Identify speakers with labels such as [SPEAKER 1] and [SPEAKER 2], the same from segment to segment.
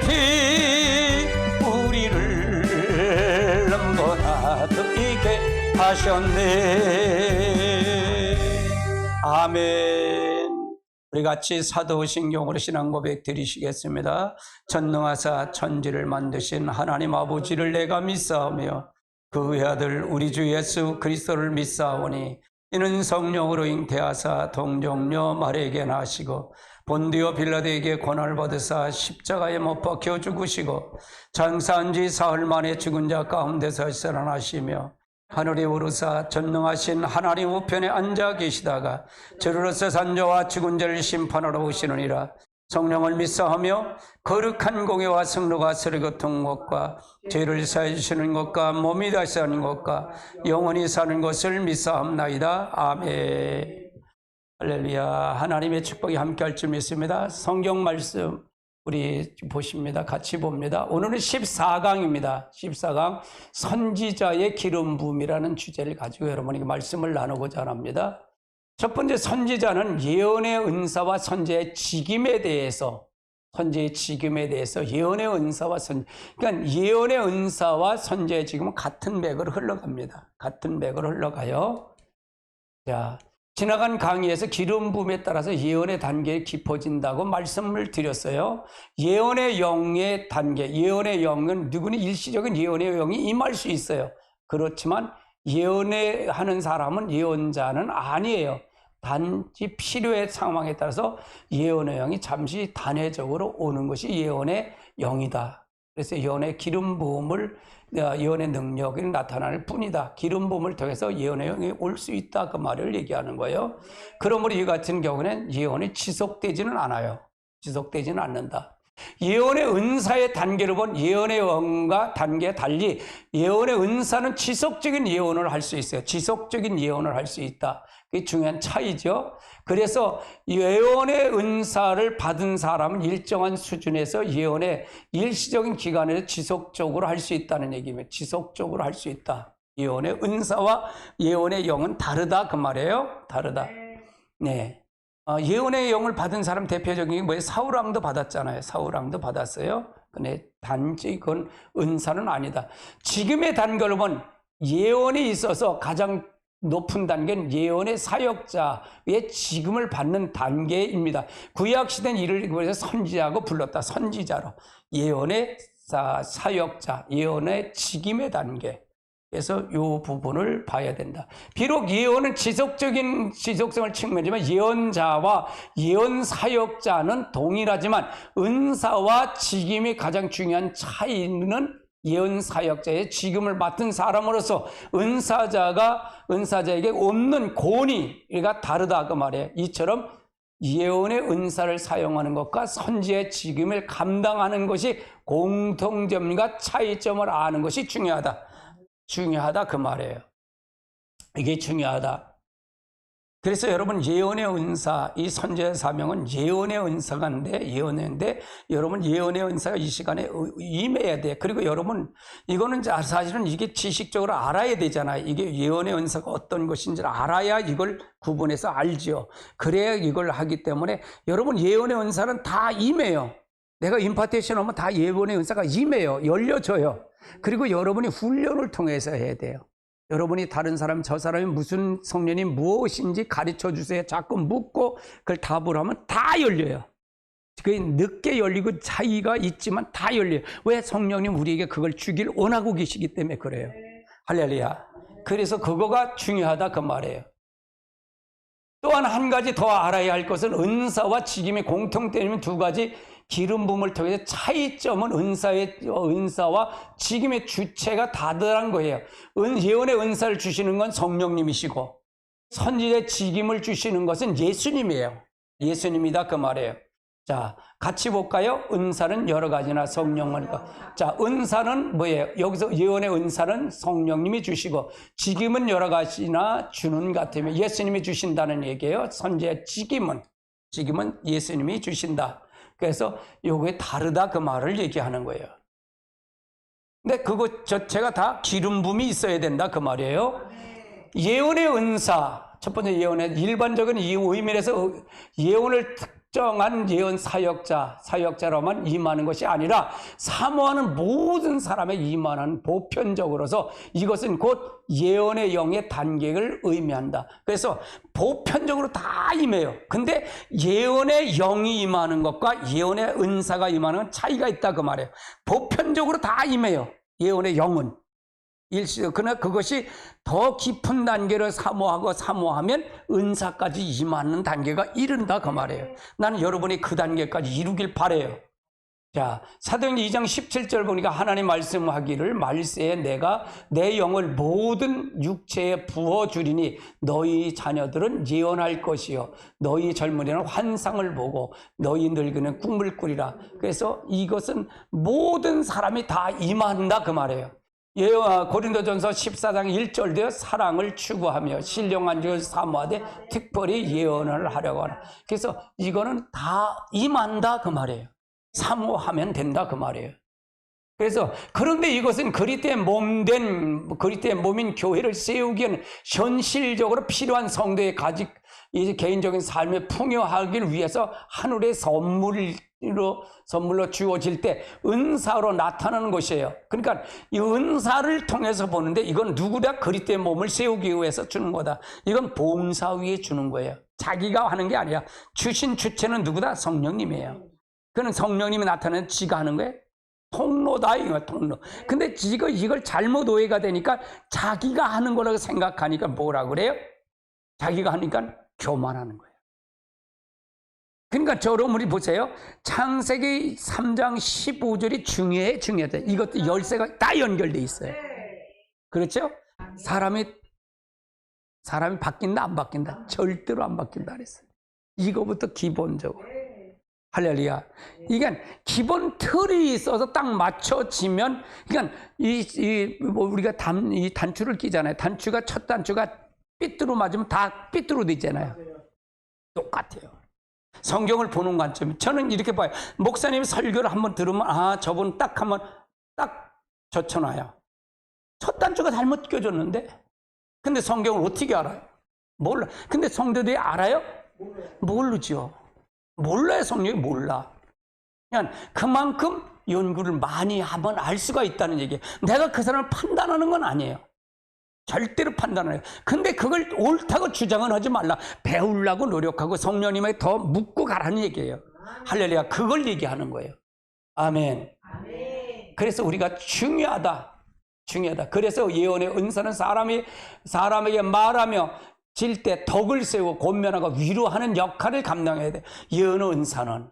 [SPEAKER 1] 피 우리를 넘보다 더 있게 하셨네. 아멘. 우리 같이 사도신경으로 신앙 고백 드리시겠습니다. 전능하사 천지를 만드신 하나님 아버지를 내가 믿사오며 그 외아들 우리 주 예수 그리스도를 믿사오니 이는 성령으로 잉태하사 동정녀 마리아에게 나시고 본디오 빌라도에게 고난을 받으사 십자가에 못 박혀 죽으시고 장사한 지 사흘 만에 죽은 자 가운데서 살아나시며 하늘에 오르사 전능하신 하나님 우편에 앉아 계시다가 저로서 산자와 죽은 자를 심판하러 오시느니라. 성령을 믿사하며 거룩한 공예와 성로가 서로 교통한 것과 죄를 사해 주시는 것과 몸이 다시 사는 것과 영원히 사는 것을 믿사옵나이다. 아멘. 할렐루야. 하나님의 축복이 함께할 줄 믿습니다. 성경 말씀 우리 보십니다. 같이 봅니다. 오늘은 14강입니다. 14강 선지자의 기름 부음이라는 주제를 가지고 여러분에게 말씀을 나누고자 합니다. 첫 번째, 선지자는 예언의 은사와 선지자의 직임에 대해서, 선지자의 직임에 대해서 예언의 은사와 그러니까 예언의 은사와 선지자의 직임은 같은 맥으로 흘러갑니다. 같은 맥으로 흘러가요. 자, 지나간 강의에서 기름 부음에 따라서 예언의 단계가 깊어진다고 말씀을 드렸어요. 예언의 영의 단계, 예언의 영은 누구는 일시적인 예언의 영이 임할 수 있어요. 그렇지만 예언의 하는 사람은 예언자는 아니에요. 단지 필요의 상황에 따라서 예언의 영이 잠시 단회적으로 오는 것이 예언의 영이다. 그래서 예언의 기름 부음을 예언의 능력이 나타날 뿐이다. 기름 부음을 통해서 예언의 영이 올 수 있다. 그 말을 얘기하는 거예요. 그러므로 이 같은 경우는 예언이 지속되지는 않아요. 지속되지는 않는다. 예언의 은사의 단계로 본 예언의 영과 단계에 달리 예언의 은사는 지속적인 예언을 할 수 있어요. 지속적인 예언을 할 수 있다. 그게 중요한 차이죠. 그래서 예언의 은사를 받은 사람은 일정한 수준에서 예언의 일시적인 기간에서 지속적으로 할 수 있다는 얘기입니다. 지속적으로 할 수 있다. 예언의 은사와 예언의 영은 다르다 그 말이에요. 다르다. 네. 예언의 영을 받은 사람 대표적인 게 뭐예요? 사울왕도 받았잖아요. 사울왕도 받았어요. 근데 단지 그건 은사는 아니다. 지금의 단계로 보면 예언이 있어서 가장 높은 단계는 예언의 사역자의 지금을 받는 단계입니다. 구약시대는 이를 그래서 선지자고 불렀다. 선지자로. 예언의 사역자, 예언의 직임의 단계. 그래서 이 부분을 봐야 된다. 비록 예언은 지속성을 측면이지만 예언자와 예언 사역자는 동일하지만 은사와 직임이 가장 중요한 차이는 예언 사역자의 직임을 맡은 사람으로서 은사자에게 없는 권위가 다르다 그 말이에요. 이처럼 예언의 은사를 사용하는 것과 선지의 직임을 감당하는 것이 공통점과 차이점을 아는 것이 중요하다 그 말이에요. 이게 중요하다. 그래서 여러분 예언의 은사, 이 선지자의 사명은 예언의 예언인데 여러분 예언의 은사가 이 시간에 임해야 돼. 그리고 여러분 이거는 사실은 이게 지식적으로 알아야 되잖아요. 이게 예언의 은사가 어떤 것인지를 알아야 이걸 구분해서 알죠. 그래야 이걸 하기 때문에 여러분 예언의 은사는 다 임해요. 내가 임파테이션 하면 다 예언의 은사가 임해요. 열려져요. 그리고 여러분이 훈련을 통해서 해야 돼요. 여러분이 다른 사람, 저 사람이 무슨 성령이 무엇인지 가르쳐 주세요. 자꾸 묻고 그걸 답을 하면 다 열려요. 그게 늦게 열리고 차이가 있지만 다 열려요. 왜? 성령님 우리에게 그걸 주길 원하고 계시기 때문에 그래요. 할렐루야. 그래서 그거가 중요하다 그 말이에요. 또한 한 가지 더 알아야 할 것은 은사와 직임의 공통점인 두 가지 기름 부음을 통해서 차이점은 은사와 직임의 주체가 다르다는 거예요. 예언의 은사를 주시는 건 성령님이시고 선지자의 직임을 주시는 것은 예수님이에요. 예수님이다 그 말이에요. 자, 같이 볼까요? 은사는 여러 가지나 성령만. 자, 은사는 뭐예요? 여기서 예언의 은사는 성령님이 주시고 직임은 여러 가지나 주는 것 같으면 예수님이 주신다는 얘기예요. 선지자의 직임은 예수님이 주신다. 그래서 요게 다르다 그 말을 얘기하는 거예요. 근데 그거 자체가 다 기름 부음이 있어야 된다 그 말이에요. 예언의 은사, 첫 번째 예언의 일반적인 이 의미에서 예언을 특정한 예언 사역자로만 임하는 것이 아니라 사모하는 모든 사람에 임하는 보편적으로서 이것은 곧 예언의 영의 단계를 의미한다. 그래서 보편적으로 다 임해요. 근데 예언의 영이 임하는 것과 예언의 은사가 임하는 건 차이가 있다 그 말이에요. 보편적으로 다 임해요. 예언의 영은. 그러나 그것이 더 깊은 단계를 사모하면 은사까지 임하는 단계가 이른다 그 말이에요. 나는 여러분이 그 단계까지 이루길 바라요. 자, 사도행전 2장 17절 보니까 하나님 말씀하기를 말세에 내가 내 영을 모든 육체에 부어주리니 너희 자녀들은 예언할 것이요 너희 젊은이는 환상을 보고 너희 늙은이는 꿈을 꾸리라. 그래서 이것은 모든 사람이 다 임한다 그 말이에요. 고린도전서 14장 1절대로 사랑을 추구하며 신령한 줄 사모하되 특별히 예언을 하려고 하라. 그래서 이거는 다 임한다 그 말이에요. 사모하면 된다 그 말이에요. 그래서 그런데 이것은 그리스도의 몸인 교회를 세우기에는 현실적으로 필요한 성도의 이 개인적인 삶에 풍요하기를 위해서 하늘의 선물로 주어질 때 은사로 나타나는 것이에요. 그러니까 이 은사를 통해서 보는데 이건 누구나 그리스도의 몸을 세우기 위해서 주는 거다. 이건 봉사 위에 주는 거예요. 자기가 하는 게 아니라 주신 주체는 누구다? 성령님이에요. 그는 성령님이 나타나는 지가 하는 거예요. 통로다 이거 통로. 근데 지가 이걸 잘못 오해가 되니까 자기가 하는 거라고 생각하니까 뭐라 그래요? 자기가 하니까 교만하는 거예요. 그러니까 여러분이 보세요. 창세기 3장 15절이 중요하다. 이것도 열쇠가 다 연결돼 있어요. 그렇죠? 사람이 바뀐다 안 바뀐다? 절대로 안 바뀐다 그랬어요. 이거부터 기본적으로. 할렐루야. 이게 기본 틀이 있어서 딱 맞춰지면, 그러니까 우리가 이 단추를 끼잖아요. 첫 단추가 삐뚤어 맞으면 다 삐뚤어 되잖아요. 똑같아요. 성경을 보는 관점. 저는 이렇게 봐요. 목사님 설교를 한번 들으면 저분 딱 한번 딱 젖혀놔요. 첫 단추가 잘못 껴졌는데, 근데 성경을 어떻게 알아요? 몰라. 근데 성도들이 알아요? 모르죠. 몰라요. 성령이 몰라. 그냥 그만큼 연구를 많이 하면 알 수가 있다는 얘기예요. 내가 그 사람을 판단하는 건 아니에요. 절대로 판단을 해요. 근데 그걸 옳다고 주장은 하지 말라. 배우려고 노력하고 성령님에 더 묻고 가라는 얘기예요. 할렐루야. 그걸 얘기하는 거예요. 아멘. 그래서 우리가 중요하다. 그래서 예언의 은사는 사람에게 말하며 질 때 덕을 세우고 권면하고 위로하는 역할을 감당해야 돼. 예언의 은사는.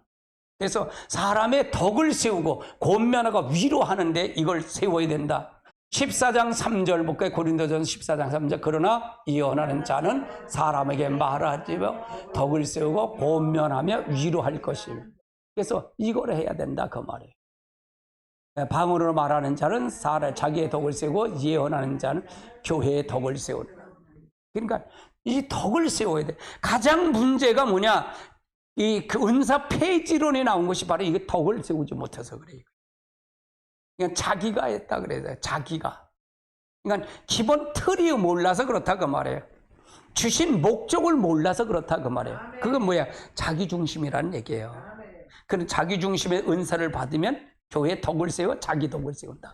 [SPEAKER 1] 그래서 사람의 덕을 세우고 권면하고 위로하는데 이걸 세워야 된다. 14장 3절 볼까요? 고린도전서 14장 3절. 그러나 예언하는 자는 사람에게 말하지며 덕을 세우고 권면하며 위로할 것이며. 그래서 이걸 해야 된다 그 말이에요. 방언으로 말하는 자는 자기의 덕을 세우고 예언하는 자는 교회의 덕을 세우라. 그러니까 이 덕을 세워야 돼. 가장 문제가 뭐냐? 그 은사 폐지론에 나온 것이 바로 이게 덕을 세우지 못해서 그래요. 그냥 자기가 했다 그래요. 자기가. 그러니까 기본 틀이 몰라서 그렇다 그 말이에요. 주신 목적을 몰라서 그렇다 그 말이에요. 그건 뭐야? 자기 중심이라는 얘기예요. 그런 자기 중심의 은사를 받으면 교회에 덕을 세워 자기 덕을 세운다.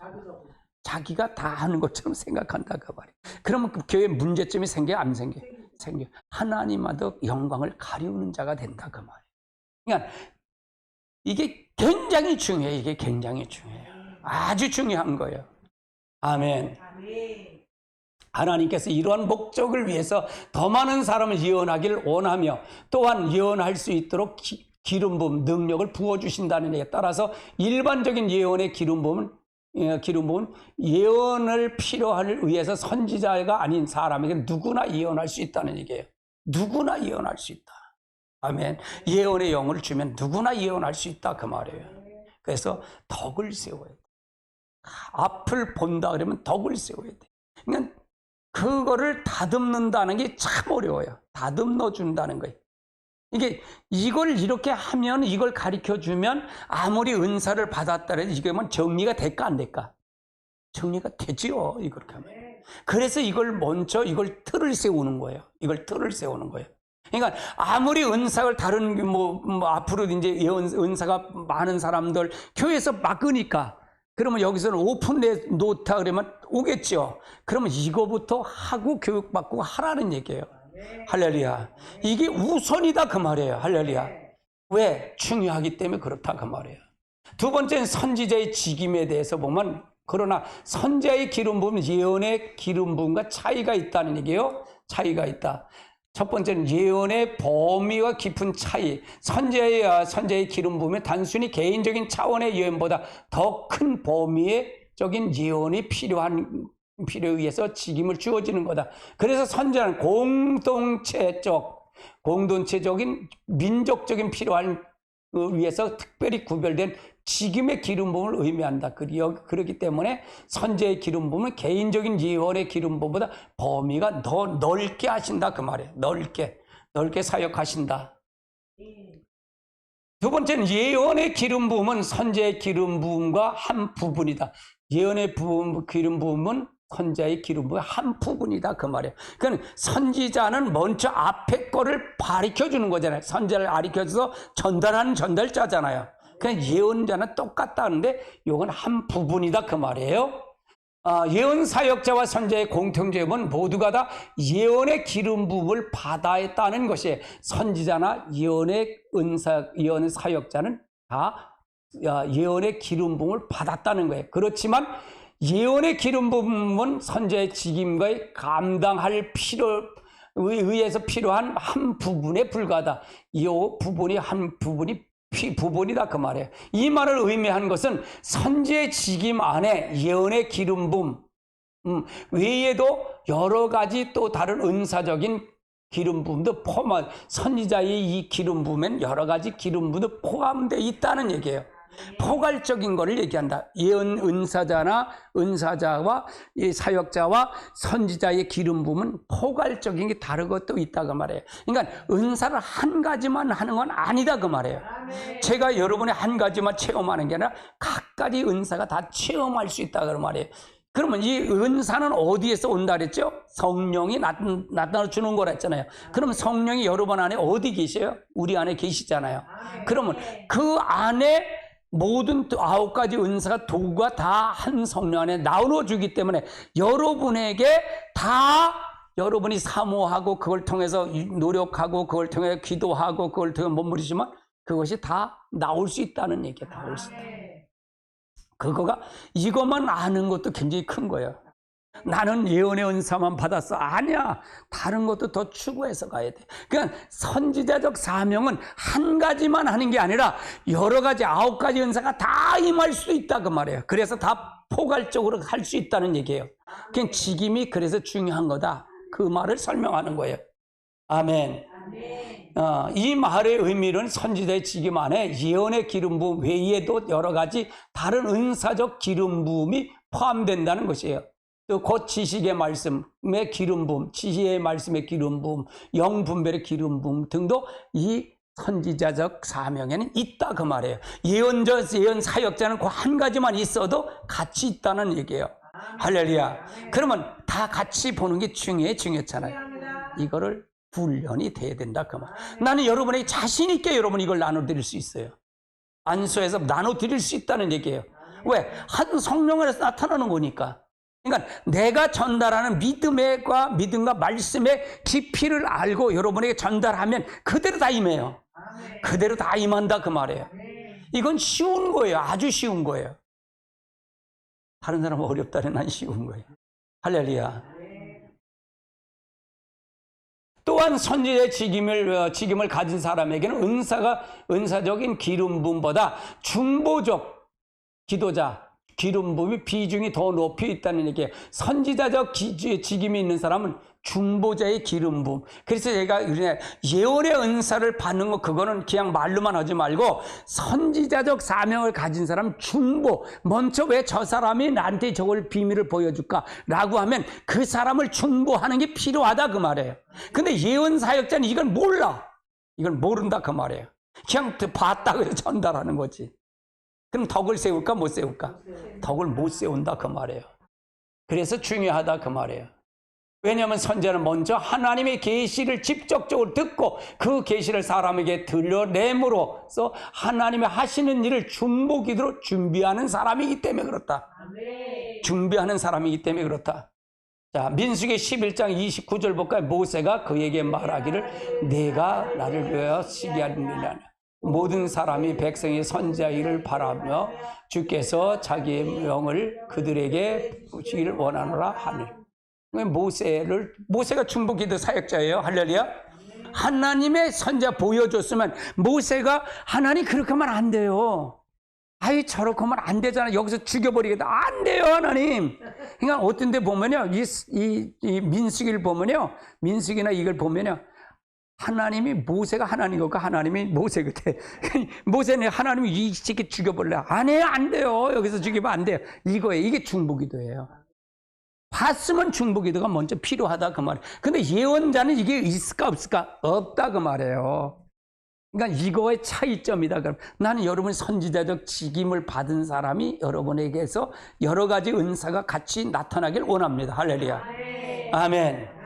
[SPEAKER 1] 자기가 다 하는 것처럼 생각한다 그 말이에요. 그러면 그 교회에 문제점이 생겨 안 생겨? 생겨. 하나님과도 영광을 가리우는 자가 된다 그 말이에요. 그러니까 이게 굉장히 중요해요. 이게 굉장히 중요해요. 아주 중요한 거예요. 아멘. 하나님께서 이러한 목적을 위해서 더 많은 사람을 예언하기를 원하며 또한 예언할 수 있도록 기름 부음 능력을 부어주신다는 얘기에 따라서 일반적인 예언의 기름 부음은 예언을 필요할 위해서 선지자가 아닌 사람에게 누구나 예언할 수 있다는 얘기예요. 누구나 예언할 수 있다. 아멘. 예언의 영을 주면 누구나 예언할 수 있다 그 말이에요. 그래서 덕을 세워야 돼. 앞을 본다 그러면 덕을 세워야 돼. 그러니까 그거를 다듬는다는 게 참 어려워요. 다듬어 준다는 거예요. 이걸 이렇게 하면 이걸 가르쳐 주면 아무리 은사를 받았다 해도 이게 뭐 정리가 될까 안 될까? 정리가 되지요. 이렇게 하면. 그래서 이걸 먼저 틀을 세우는 거예요. 이걸 틀을 세우는 거예요. 그러니까 아무리 은사를 다른 앞으로 이제 은사가 많은 사람들 교회에서 막으니까 그러면 여기서는 오픈 놓다 그러면 오겠죠. 그러면 이거부터 하고 교육받고 하라는 얘기예요. 할렐루야. 이게 우선이다 그 말이에요. 할렐루야. 왜? 중요하기 때문에 그렇다 그 말이에요. 두 번째는 선지자의 직임에 대해서 보면 그러나 선지자의 기름 부음은 예언의 기름 부음과 차이가 있다는 얘기예요. 차이가 있다. 첫 번째는 예언의 범위와 깊은 차이. 선지자의 기름 부음은 단순히 개인적인 차원의 예언보다 더 큰 범위적인 예언이 필요에 의해서 직임을 주어지는 거다. 그래서 선지자는 공동체적인 민족적인 필요한 위해서 특별히 구별된 직임의 기름 부음을 의미한다. 그렇기 때문에 선지자의 기름 부음은 개인적인 예언의 기름 부음보다 범위가 더 넓게 하신다 그 말이에요. 넓게 사역하신다. 두 번째는 예언의 기름 부음은 선지자의 기름 부음과 한 부분이다. 예언의 기름 부음은 선지자의 기름 부음의 한 부분이다 그 말이에요. 그러니까 선지자는 먼저 앞에 거를 가르쳐 주는 거잖아요. 선지자를 가르쳐줘서 전달하는 전달자잖아요. 그냥 예언자는 똑같다는데 이건 한 부분이다 그 말이에요. 예언 사역자와 선지자의 공통점은 모두가 다 예언의 기름 부음을 받아야했다는 것이 선지자나 예언 사역자는 다 예언의 기름 부음을 받았다는 거예요. 그렇지만 예언의 기름 부음은 선지자의 직임과의 감당할 필요에 의해서 필요한 한 부분에 불과하다. 이 부분이 한 부분이다 그 말이에요. 이 말을 의미한 것은 선지자의 직임 안에 예언의 기름 부음 외에도 여러 가지 또 다른 은사적인 기름 부음도 선지자의 이 기름 부음엔 여러 가지 기름 부음도 포함되어 있다는 얘기예요. 포괄적인 것을 얘기한다. 예언 은사자와 이 사역자와 선지자의 기름 부음은 포괄적인 게 다른 것도 있다 그 말이에요. 그러니까 은사를 한 가지만 하는 건 아니다 그 말이에요. 제가 여러분의 한 가지만 체험하는 게 아니라 각가지 은사가 다 체험할 수 있다 그 말이에요. 그러면 이 은사는 어디에서 온다 그랬죠? 성령이 나타나 주는 거라 했잖아요. 그러면 성령이 여러분 안에 어디 계세요? 우리 안에 계시잖아요. 그러면 그 안에 모든 9가지 은사가 도구가 다 한 성령 안에 나누어주기 때문에 여러분에게 다 여러분이 사모하고 그걸 통해서 노력하고 그걸 통해 기도하고 그걸 통해 몸부리지만 그것이 다 나올 수 있다는 얘기예요. 다 나올 수 있다. 이것만 아는 것도 굉장히 큰 거예요. 나는 예언의 은사만 받았어. 아니야. 다른 것도 더 추구해서 가야 돼. 그러니까 선지자적 사명은 한 가지만 하는 게 아니라 여러 가지 9가지 은사가 다 임할 수 있다 그 말이에요. 그래서 다 포괄적으로 할 수 있다는 얘기예요. 그냥 직임이 그래서 중요한 거다. 그 말을 설명하는 거예요. 아멘. 이 말의 의미는 선지자의 직임 안에 예언의 기름 부음 외에도 여러 가지 다른 은사적 기름 부음이 포함된다는 것이에요. 또 곧 지식의 말씀의 기름 부음, 지혜의 말씀의 기름 부음, 영분별의 기름 부음 등도 이 선지자적 사명에는 있다 그 말이에요. 예언 사역자는 그 한 가지만 있어도 같이 있다는 얘기예요. 할렐루야. 그러면 다 같이 보는 게 중요했잖아요. 이거를 훈련이 돼야 된다 그 말. 나는 여러분에게 자신 있게 여러분 이걸 나눠드릴 수 있어요. 안수해서 나눠드릴 수 있다는 얘기예요. 왜? 한 성령 안에서 나타나는 거니까. 그러니까 내가 전달하는 믿음과 말씀의 깊이를 알고 여러분에게 전달하면 그대로 다 임해요. 그대로 다 임한다 그 말이에요. 이건 쉬운 거예요. 아주 쉬운 거예요. 다른 사람은 어렵다는 난 쉬운 거예요. 할렐루야. 또한 선지자의 직임을 가진 사람에게는 은사적인 기름 부음보다 중보적 기도자 기름 부음이 비중이 더 높이 있다는 얘기예요. 선지자적 직임이 있는 사람은 중보자의 기름 부음. 그래서 제가 예언의 은사를 받는 거 그거는 그냥 말로만 하지 말고 선지자적 사명을 가진 사람 중보. 먼저 왜 저 사람이 나한테 저걸 비밀을 보여줄까? 라고 하면 그 사람을 중보하는 게 필요하다 그 말이에요. 근데 예언 사역자는 이걸 몰라. 이걸 모른다 그 말이에요. 그냥 봤다고 해서 전달하는 거지. 그럼 덕을 세울까 못 세울까? 덕을 못 세운다 그 말이에요. 그래서 중요하다 그 말이에요. 왜냐하면 선지자는 먼저 하나님의 계시를 직접적으로 듣고 그 계시를 사람에게 들려냄으로써 하나님의 하시는 일을 중보기도로 준비하는 사람이기 때문에 그렇다. 준비하는 사람이기 때문에 그렇다. 자, 민수기 11장 29절 볼까요? 모세가 그에게 말하기를 내가 나를 위하여 시기하느니라. 모든 사람이 백성의 선지자 일을 바라며 주께서 자기의 명을 그들에게 주시기를 원하노라 하니. 모세가 중보기도 사역자예요. 할렐루야. 하나님의 선지자 보여줬으면 모세가 하나님 그렇게 하면 안 돼요. 아이 저렇게 하면 안 되잖아. 여기서 죽여버리겠다. 안 돼요 하나님. 그러니까 어떤 데 보면요. 이 민수기를 보면요. 민수기나 이걸 보면요. 하나님이 모세가 하나님이고 하나님이 모세 같아. 모세는 하나님이 이 새끼 죽여버릴래. 안 해요. 안 돼요. 여기서 죽이면 안 돼요. 이거예요. 이게 중보기도예요. 봤으면 중보기도가 먼저 필요하다 그 말이에요. 근데 예언자는 이게 있을까 없을까? 없다 그 말이에요. 그러니까 이거의 차이점이다. 그럼 나는 여러분 선지자적 직임을 받은 사람이 여러분에게서 여러 가지 은사가 같이 나타나길 원합니다. 할렐루야. 아멘.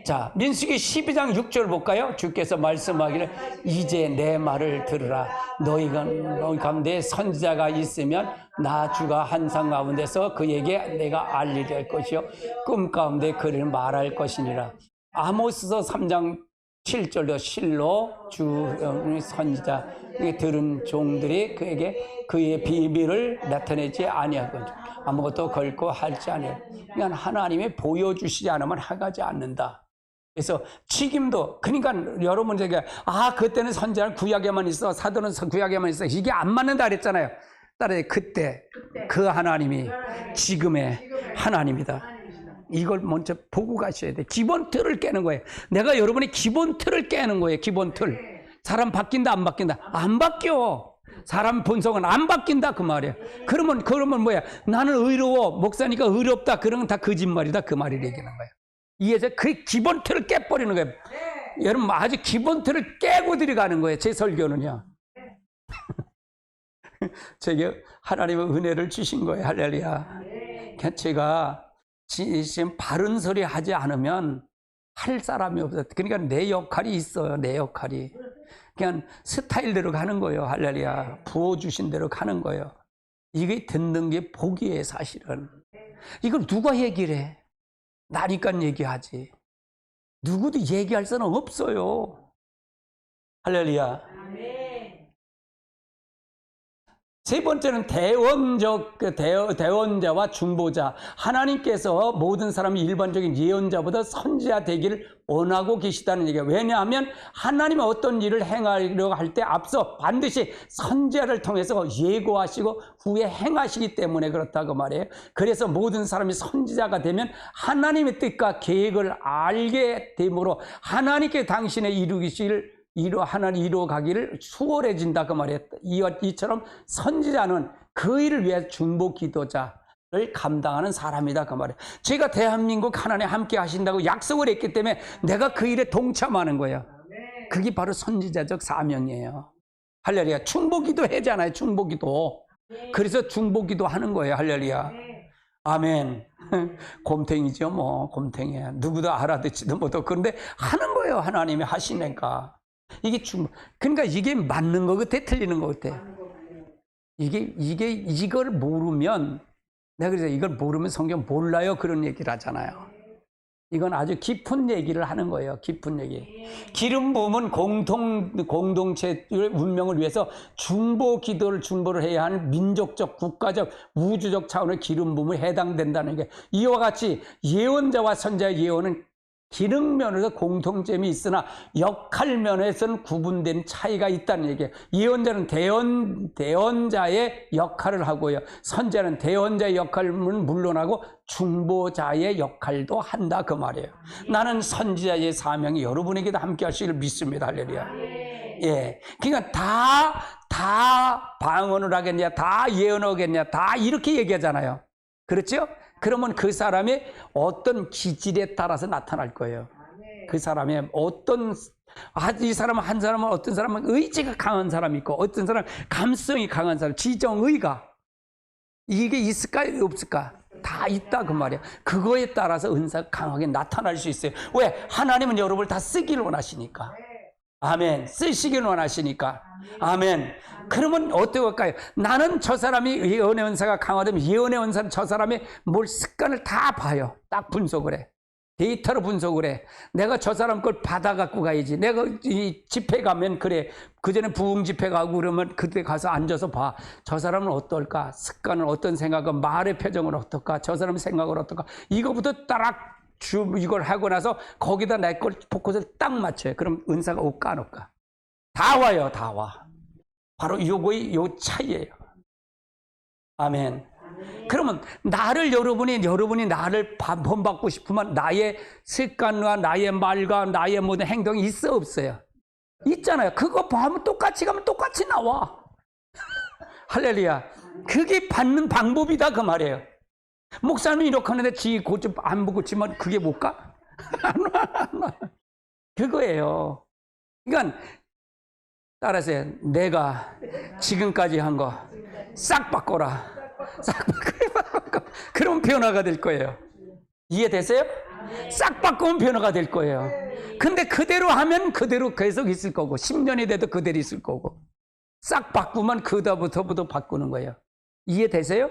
[SPEAKER 1] 자, 민수기 12장 6절 볼까요? 주께서 말씀하기를 이제 내 말을 들으라. 너희 가운데 선지자가 있으면 나 주가 환상 가운데서 그에게 내가 알리려 할 것이요 꿈 가운데 그를 말할 것이니라. 아모스서 3장 7절로 실로 주 선지자에게 들은 종들이 그에게 그의 비밀을 나타내지 아니하거든 아무것도 걸고 할지 아니하고. 그러니까 하나님이 보여주시지 않으면 하가지 않는다. 그래서 책임도, 그러니까 여러분 제가 그때는 선지자는 구약에만 있어, 사도는 구약에만 있어, 이게 안 맞는다 그랬잖아요. 따라서 그때 그 하나님이 지금의 하나님이다. 이걸 먼저 보고 가셔야 돼. 기본 틀을 깨는 거예요. 내가 여러분의 기본 틀을 깨는 거예요. 기본 틀. 사람 바뀐다 안 바뀐다? 안 바뀌어. 사람 본성은 안 바뀐다 그 말이에요. 그러면 뭐야? 나는 의로워, 목사니까 의롭다. 그런 건 다 거짓말이다 그 말을 얘기하는 거예요. 이해서 그 기본 틀을 깨버리는 거예요. 여러분 아주 기본 틀을 깨고 들어가는 거예요. 제 설교는요. 제게 하나님의 은혜를 주신 거예요. 할렐루야. 제가 지금 바른 소리 하지 않으면 할 사람이 없어요. 그러니까 내 역할이 있어요. 내 역할이. 그냥 스타일대로 가는 거예요. 할렐루야. 부어주신 대로 가는 거예요. 이게 듣는 게 복이에요. 사실은. 이걸 누가 얘기를 해? 나니까 얘기하지. 누구도 얘기할 사람 없어요. 할렐루야. 세 번째는 대언자와 중보자. 하나님께서 모든 사람이 일반적인 예언자보다 선지자 되기를 원하고 계시다는 얘기예요. 왜냐하면 하나님은 어떤 일을 행하려고 할 때 앞서 반드시 선지자를 통해서 예고하시고 후에 행하시기 때문에 그렇다고 말해요. 그래서 모든 사람이 선지자가 되면 하나님의 뜻과 계획을 알게 되므로 하나님께 당신의 하나님 이루어가기를 수월해진다 그 말이에요. 이처럼 선지자는 그 일을 위해 중보 기도자를 감당하는 사람이다 그 말이에요. 제가 대한민국 하나님 함께 하신다고 약속을 했기 때문에 내가 그 일에 동참하는 거예요. 그게 바로 선지자적 사명이에요. 할렐루야. 중보기도 하잖아요. 중보기도. 그래서 중보기도 하는 거예요. 할렐루야. 아멘. 곰탱이죠 뭐. 곰탱이야. 누구도 알아듣지도 못하고. 그런데 하는 거예요. 하나님이 하시니까. 그러니까 이게 맞는 것 같아, 틀리는 것 같아. 이걸 모르면, 내가 그래서 이걸 모르면 성경 몰라요. 그런 얘기를 하잖아요. 이건 아주 깊은 얘기를 하는 거예요. 깊은 얘기. 기름 부음은 공동체의 운명을 위해서 중보를 해야 하는 민족적, 국가적, 우주적 차원의 기름 부음에 해당된다는 게, 이와 같이 예언자와 선지자의 예언은 기능 면에서 공통점이 있으나 역할 면에서는 구분된 차이가 있다는 얘기예요. 예언자는 대언자의 역할을 하고요. 선지자는 대언자의 역할은 물론하고 중보자의 역할도 한다 그 말이에요. 나는 선지자의 사명이 여러분에게도 함께 하시기를 믿습니다. 할렐루야. 예. 그러니까 다 방언을 하겠냐, 다 예언하겠냐, 다 이렇게 얘기하잖아요. 그렇죠? 그러면 그 사람의 어떤 기질에 따라서 나타날 거예요. 그 사람의 이 사람은 한 사람은 어떤 사람은 의지가 강한 사람이 있고 어떤 사람은 감성이 강한 사람, 지정의가 이게 있을까 없을까? 다 있다 그 말이야. 그거에 따라서 은사가 강하게 나타날 수 있어요. 왜? 하나님은 여러분을 다 쓰기를 원하시니까. 아멘. 쓰시길 원하시니까. 아멘. 그러면 어떻게 할까요? 나는 저 사람이 예언의 은사가 강하다면 예언의 은사는 저 사람의 뭘 습관을 다 봐요. 딱 분석을 해. 데이터로 분석을 해. 내가 저 사람 걸 받아갖고 가야지. 내가 이 집회 가면 그래. 그전에 부흥 집회 가고 그러면 그때 가서 앉아서 봐. 저 사람은 어떨까? 습관은 어떤 생각은 말의 표정은 어떨까? 저 사람 생각은 어떨까? 이거부터 따락 이걸 하고 나서 거기다 내 걸 포커스를 딱 맞춰요. 그럼 은사가 올까 안 올까? 다 와요. 다 와. 바로 요거의 요 차이예요. 아멘. 그러면 여러분이 나를 본받고 싶으면 나의 습관과 나의 말과 나의 모든 행동이 있어 없어요? 있잖아요. 그거 보면 똑같이 가면 똑같이 나와. 할렐루야. 그게 받는 방법이다 그 말이에요. 목사님이 이렇게 하는데 지 고집 안 붙이면 그게 못 가? 안 와. 그거예요. 그러니까 따라서 내가 지금까지 한 거 싹 바꿔라. 싹 바꿔. 그럼 변화가 될 거예요. 이해되세요? 싹 바꾸면 변화가 될 거예요. 근데 그대로 하면 그대로 계속 있을 거고 10년이 돼도 그대로 있을 거고 싹 바꾸면 그다부터 바꾸는 거예요. 이해되세요?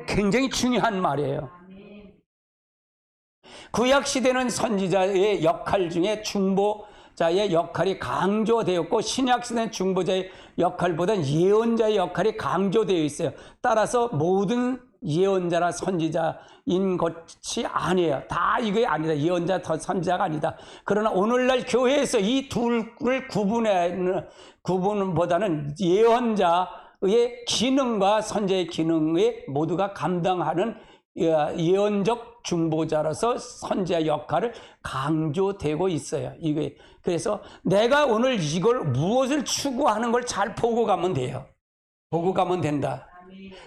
[SPEAKER 1] 굉장히 중요한 말이에요. 구약시대는 선지자의 역할 중에 중보자의 역할이 강조되었고 신약시대는 중보자의 역할보다는 예언자의 역할이 강조되어 있어요. 따라서 모든 예언자나 선지자인 것이 아니에요. 다 이게 아니다. 예언자, 선지자가 아니다. 그러나 오늘날 교회에서 이 둘을 구분보다는 예언자의 기능과 선지자의 기능에 모두가 감당하는 예언적 중보자로서 선지자 역할을 강조되고 있어요. 이게 그래서 내가 오늘 이걸 무엇을 추구하는 걸 잘 보고 가면 돼요. 보고 가면 된다.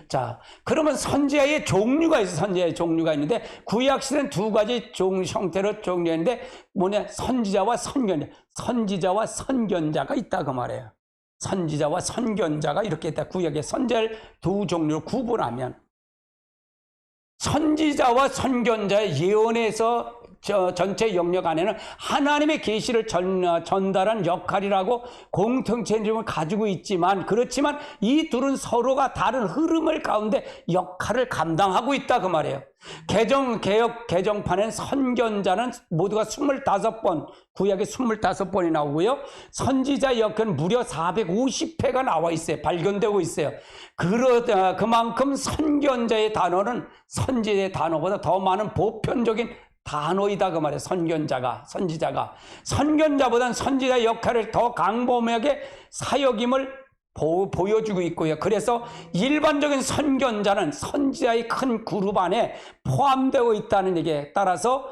[SPEAKER 1] 자, 그러면 선지자의 종류가 있어요. 선지자의 종류가 있는데 구약시대는 두 가지 형태로 종류인데 뭐냐? 선지자와 선견자. 선지자와 선견자가 있다 그 말이에요. 선지자와 선견자가 이렇게 있다. 구약의 선지자를 두 종류로 구분하면 선지자와 선견자의 예언에서 전체 영역 안에는 하나님의 계시를 전달한 역할이라고 공통점을 가지고 있지만 그렇지만 이 둘은 서로가 다른 흐름을 가운데 역할을 감당하고 있다 그 말이에요. 개정판엔 선견자는 모두가 25번 구약에 25번이 나오고요. 선지자 역할은 무려 450회가 나와 있어요. 발견되고 있어요. 그만큼 선견자의 단어는 선지자의 단어보다 더 많은 보편적인 단어이다 그 말이에요. 선지자가 선견자보다는 선지자의 역할을 더 강범하게 사역임을 보여주고 있고요. 그래서 일반적인 선견자는 선지자의 큰 그룹 안에 포함되고 있다는 얘기에 따라서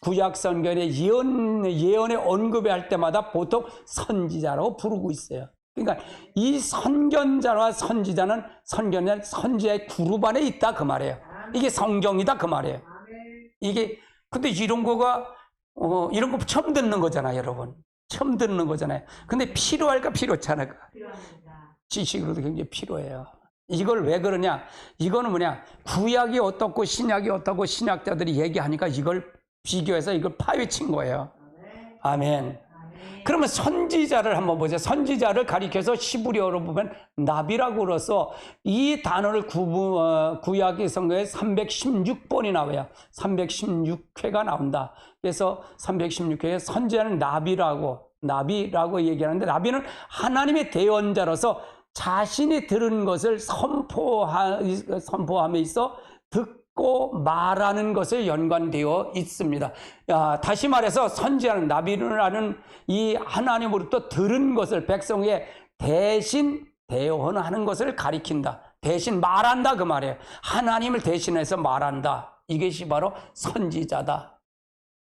[SPEAKER 1] 구약 선견의 예언의 언급을 할 때마다 보통 선지자라고 부르고 있어요. 그러니까 이 선견자와 선지자는 선지자의 그룹 안에 있다 그 말이에요. 이게 성경이다 그 말이에요. 이게 근데 이런 거 처음 듣는 거잖아요, 여러분. 처음 듣는 거잖아요. 근데 필요할까 필요치 않을까? 지식으로도 굉장히 필요해요. 이걸 왜 그러냐? 이거는 뭐냐? 구약이 어떻고 신약이 어떻고 신약자들이 얘기하니까 이걸 비교해서 이걸 파헤친 거예요. 아멘. 그러면 선지자를 한번 보세요. 선지자를 가리켜서 시브리어로 보면 나비라고로서 이 단어를 구약의 성경에 316번이 나와요. 316회가 나온다. 그래서 316회에 선지자는 나비라고 얘기하는데 나비는 하나님의 대언자로서 자신이 들은 것을 선포함에 있어 듣고 말하는 것을 연관되어 있습니다. 다시 말해서 선지자는 나비라는 이 하나님으로부터 들은 것을 백성에게 대신 대언하는 것을 가리킨다. 대신 말한다 그 말이에요. 하나님을 대신해서 말한다. 이것이 바로 선지자다.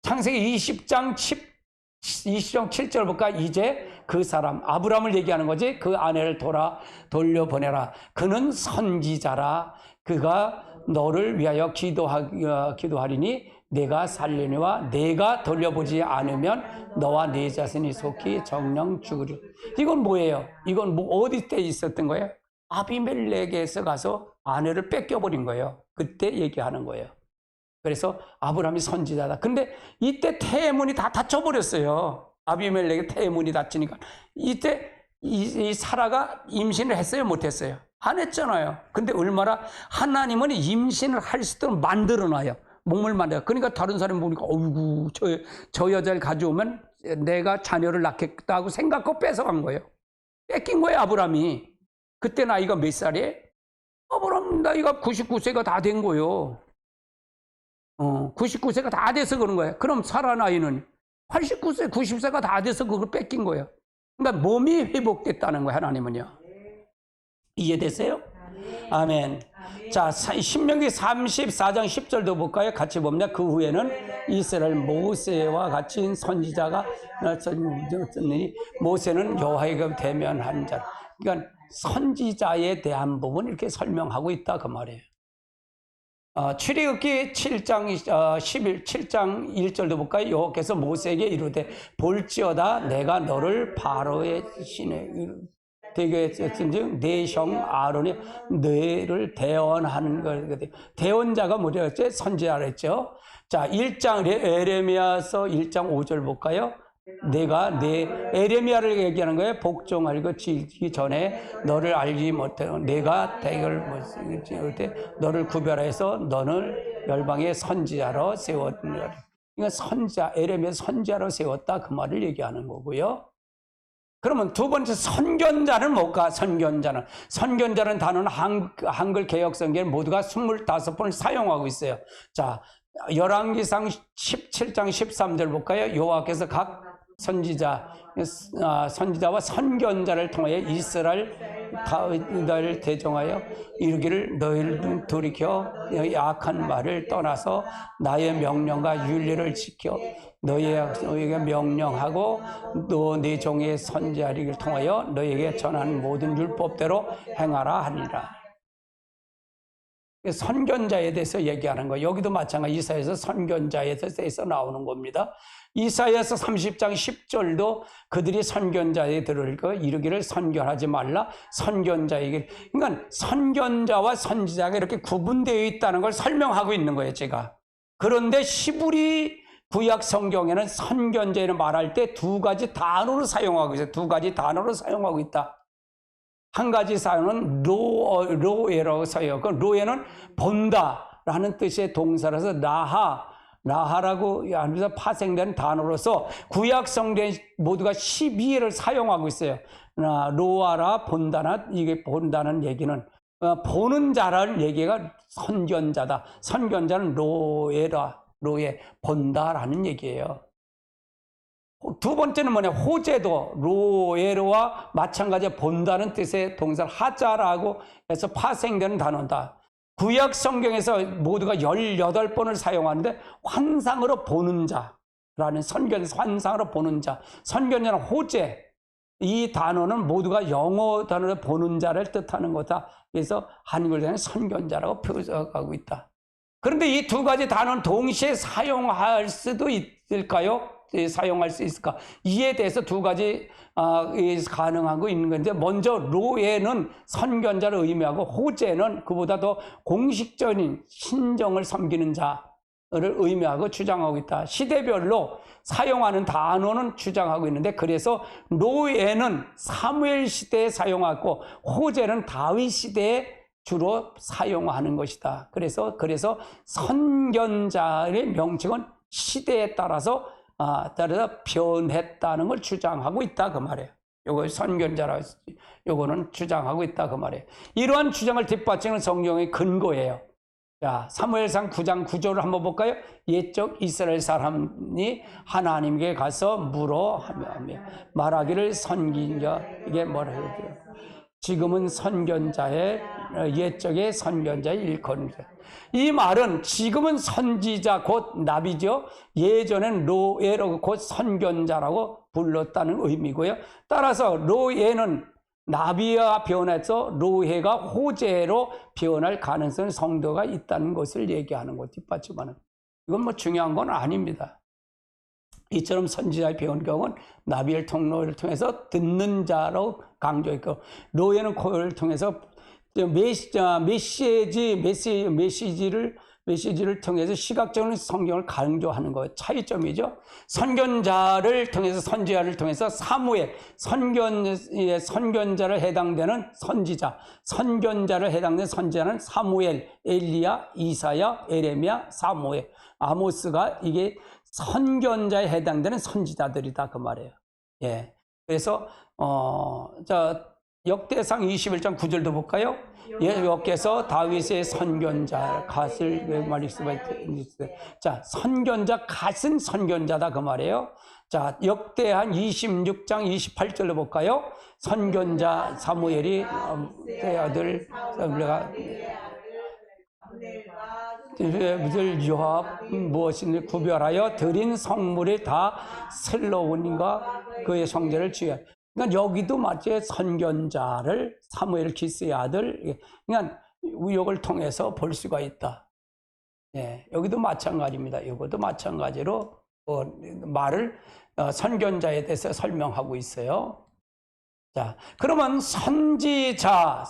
[SPEAKER 1] 창세기 20장 7절 볼까? 이제 그 사람 아브라함을 얘기하는 거지. 그 아내를 돌려보내라. 그는 선지자라. 그가 너를 위하여 기도하리니 내가 살리니와 내가 돌려보지 않으면 너와 네 자신이 속히 정령 죽으리. 이건 뭐예요? 이건 어디 때 있었던 거예요? 아비멜렉에서 가서 아내를 뺏겨버린 거예요. 그때 얘기하는 거예요. 그래서 아브라함이 선지자다. 근데 이때 태문이 다 닫혀버렸어요. 아비멜렉의 태문이 닫히니까. 이때 이 사라가 임신을 했어요? 못했어요? 안 했잖아요. 근데 얼마나 하나님은 임신을 할 수 있도록 만들어놔요. 몸을 만들어. 그러니까 다른 사람이 보니까 어이구 저 여자를 가져오면 내가 자녀를 낳겠다 하고 생각하고 뺏어간 거예요. 뺏긴 거예요, 아브라함이. 그때 나이가 몇 살이에요? 아브라함 나이가 99세가 다 된 거예요. 99세가 다 돼서 그런 거예요. 그럼 사라 나이는 89세, 90세가 다 돼서 그걸 뺏긴 거예요. 그러니까 몸이 회복됐다는 거예요, 하나님은요. 이해되세요? 아멘. 자, 신명기 34장 10절도 볼까요? 같이 봅니다. 그 후에는 이스라엘 모세와 같이 선지자가 모세는 여호와에게 대면한 자. 그러니까 선지자에 대한 부분 이렇게 설명하고 있다 그 말이에요. 출애굽기 7장 7장 1절도 볼까요? 여호와께서 모세에게 이르되 볼지어다 내가 너를 바로의 신에 되게 했은즉 내 형 아론이 너를 대언하는 거거든요. 대언자가 뭐랬죠? 선지자라 했죠. 자, 1장 에레미야서 1장 5절 볼까요? 내가 내 에레미야를 얘기하는 거예요. 복종하고 지기 전에 너를 알지 못해 내가 대결 너를 구별해서 너를 열방의 선지자로 세웠다. 그러니까 선지자 에레미야 선지자로 세웠다 그 말을 얘기하는 거고요. 그러면 두 번째 선견자는 뭘까? 선견자는 단어는 한글 개혁성경 모두가 25번을 사용하고 있어요. 자, 열왕기상 17장 13절 볼까요? 여호와께서 각 선지자와 선견자를 통하여 이스라엘을 대정하여 이르기를 너희를 돌이켜 너희 악한 말을 떠나서 나의 명령과 윤리를 지켜 너희에게 명령하고 또 네 종의 선지자를 통하여 너희에게 전하는 모든 율법대로 행하라 하니라. 선견자에 대해서 얘기하는 거예요. 여기도 마찬가지 이사야서 선견자에 대해서 나오는 겁니다. 이사야서 30장 10절도 그들이 선견자에 들을 거 이르기를 선견하지 말라 선견자에게. 그러니까 선견자와 선지자가 이렇게 구분되어 있다는 걸 설명하고 있는 거예요, 제가. 그런데 히브리 구약 성경에는 선견자를 말할 때 두 가지 단어로 사용하고 있어요. 두 가지 단어로 사용하고 있다. 한 가지 사용은 로에라고 써요. 그 로에는 본다라는 뜻의 동사라서 라하라고 하면서 파생된 단어로서 구약 성경 모두가 12회를 사용하고 있어요. 로아라 본다나 이게 본다는 얘기는 보는 자라는 얘기가 선견자다. 선견자는 로에 본다라는 얘기예요. 두 번째는 뭐냐? 호재도 로에로와 마찬가지 본다는 뜻의 동사 하자라고 해서 파생되는 단어다. 구약 성경에서 모두가 18번을 사용하는데 환상으로 보는 자라는 환상으로 보는 자. 선견자는 호재. 이 단어는 모두가 영어 단어로 보는 자를 뜻하는 거다. 그래서 한글에는 선견자라고 표현하고 있다. 그런데 이 두 가지 단어는 동시에 사용할 수도 있을까요? 사용할 수 있을까? 이에 대해서 두 가지 가능하고 있는 건데, 먼저 로에는 선견자를 의미하고 호재는 그보다 더 공식적인 신정을 섬기는 자를 의미하고 주장하고 있다. 시대별로 사용하는 단어는 주장하고 있는데, 그래서 로에는 사무엘 시대에 사용하고 호재는 다윗 시대에 주로 사용하는 것이다. 그래서 선견자의 명칭은 시대에 따라서 변했다는 걸 주장하고 있다 그 말이에요. 요거 선견자라 요거는 주장하고 있다 그 말이에요. 이러한 주장을 뒷받치는 성경의 근거예요. 자, 사무엘상 9장 9절을 한번 볼까요? 옛적 이스라엘 사람이 하나님께 가서 물어하며 말하기를 선견자에게 뭐라 해요? 지금은 선견자의 옛적의 선견자의 일컬음이다. 이 말은 지금은 선지자 곧 나비죠. 예전엔 로에로 곧 선견자라고 불렀다는 의미고요. 따라서 로에는 나비와 변해서 로해가 호재로 변할 가능성이 성도가 있다는 것을 얘기하는 것 뒷받침하는. 이건 뭐 중요한 건 아닙니다. 이처럼 선지자의 변경은 나비의 통로를 통해서 듣는 자로 강조했고, 로에는 코를 통해서 메시지를 통해서 시각적인 성경을 강조하는 거예요. 차이점이죠. 선견자를 통해서, 선지자를 통해서 사무엘, 선견자를 해당되는 선지자, 선견자를 해당되는 선지자는 사무엘, 엘리야, 이사야, 에레미야, 사무엘, 아모스가 이게 선견자에 해당되는 선지자들이다 그 말이에요. 예. 그래서 역대상 21장 9절도 볼까요? 여호와께서 다윗의 선견자 갓을 자, 선견자 갓은 선견자다 그 말이에요. 자, 역대한 26장 28절로 볼까요? 선견자 사무엘이 내 아들 요압 무엇인지 구별하여 드린 성물이 다 슬로운과 그의 형제를 취해. 그러니까 여기도 마치 선견자를 사무엘 기스의 아들, 그러니까 우욕을 통해서 볼 수가 있다. 예, 여기도 마찬가지입니다. 이것도 마찬가지로 말을 선견자에 대해서 설명하고 있어요. 자, 그러면 선지자와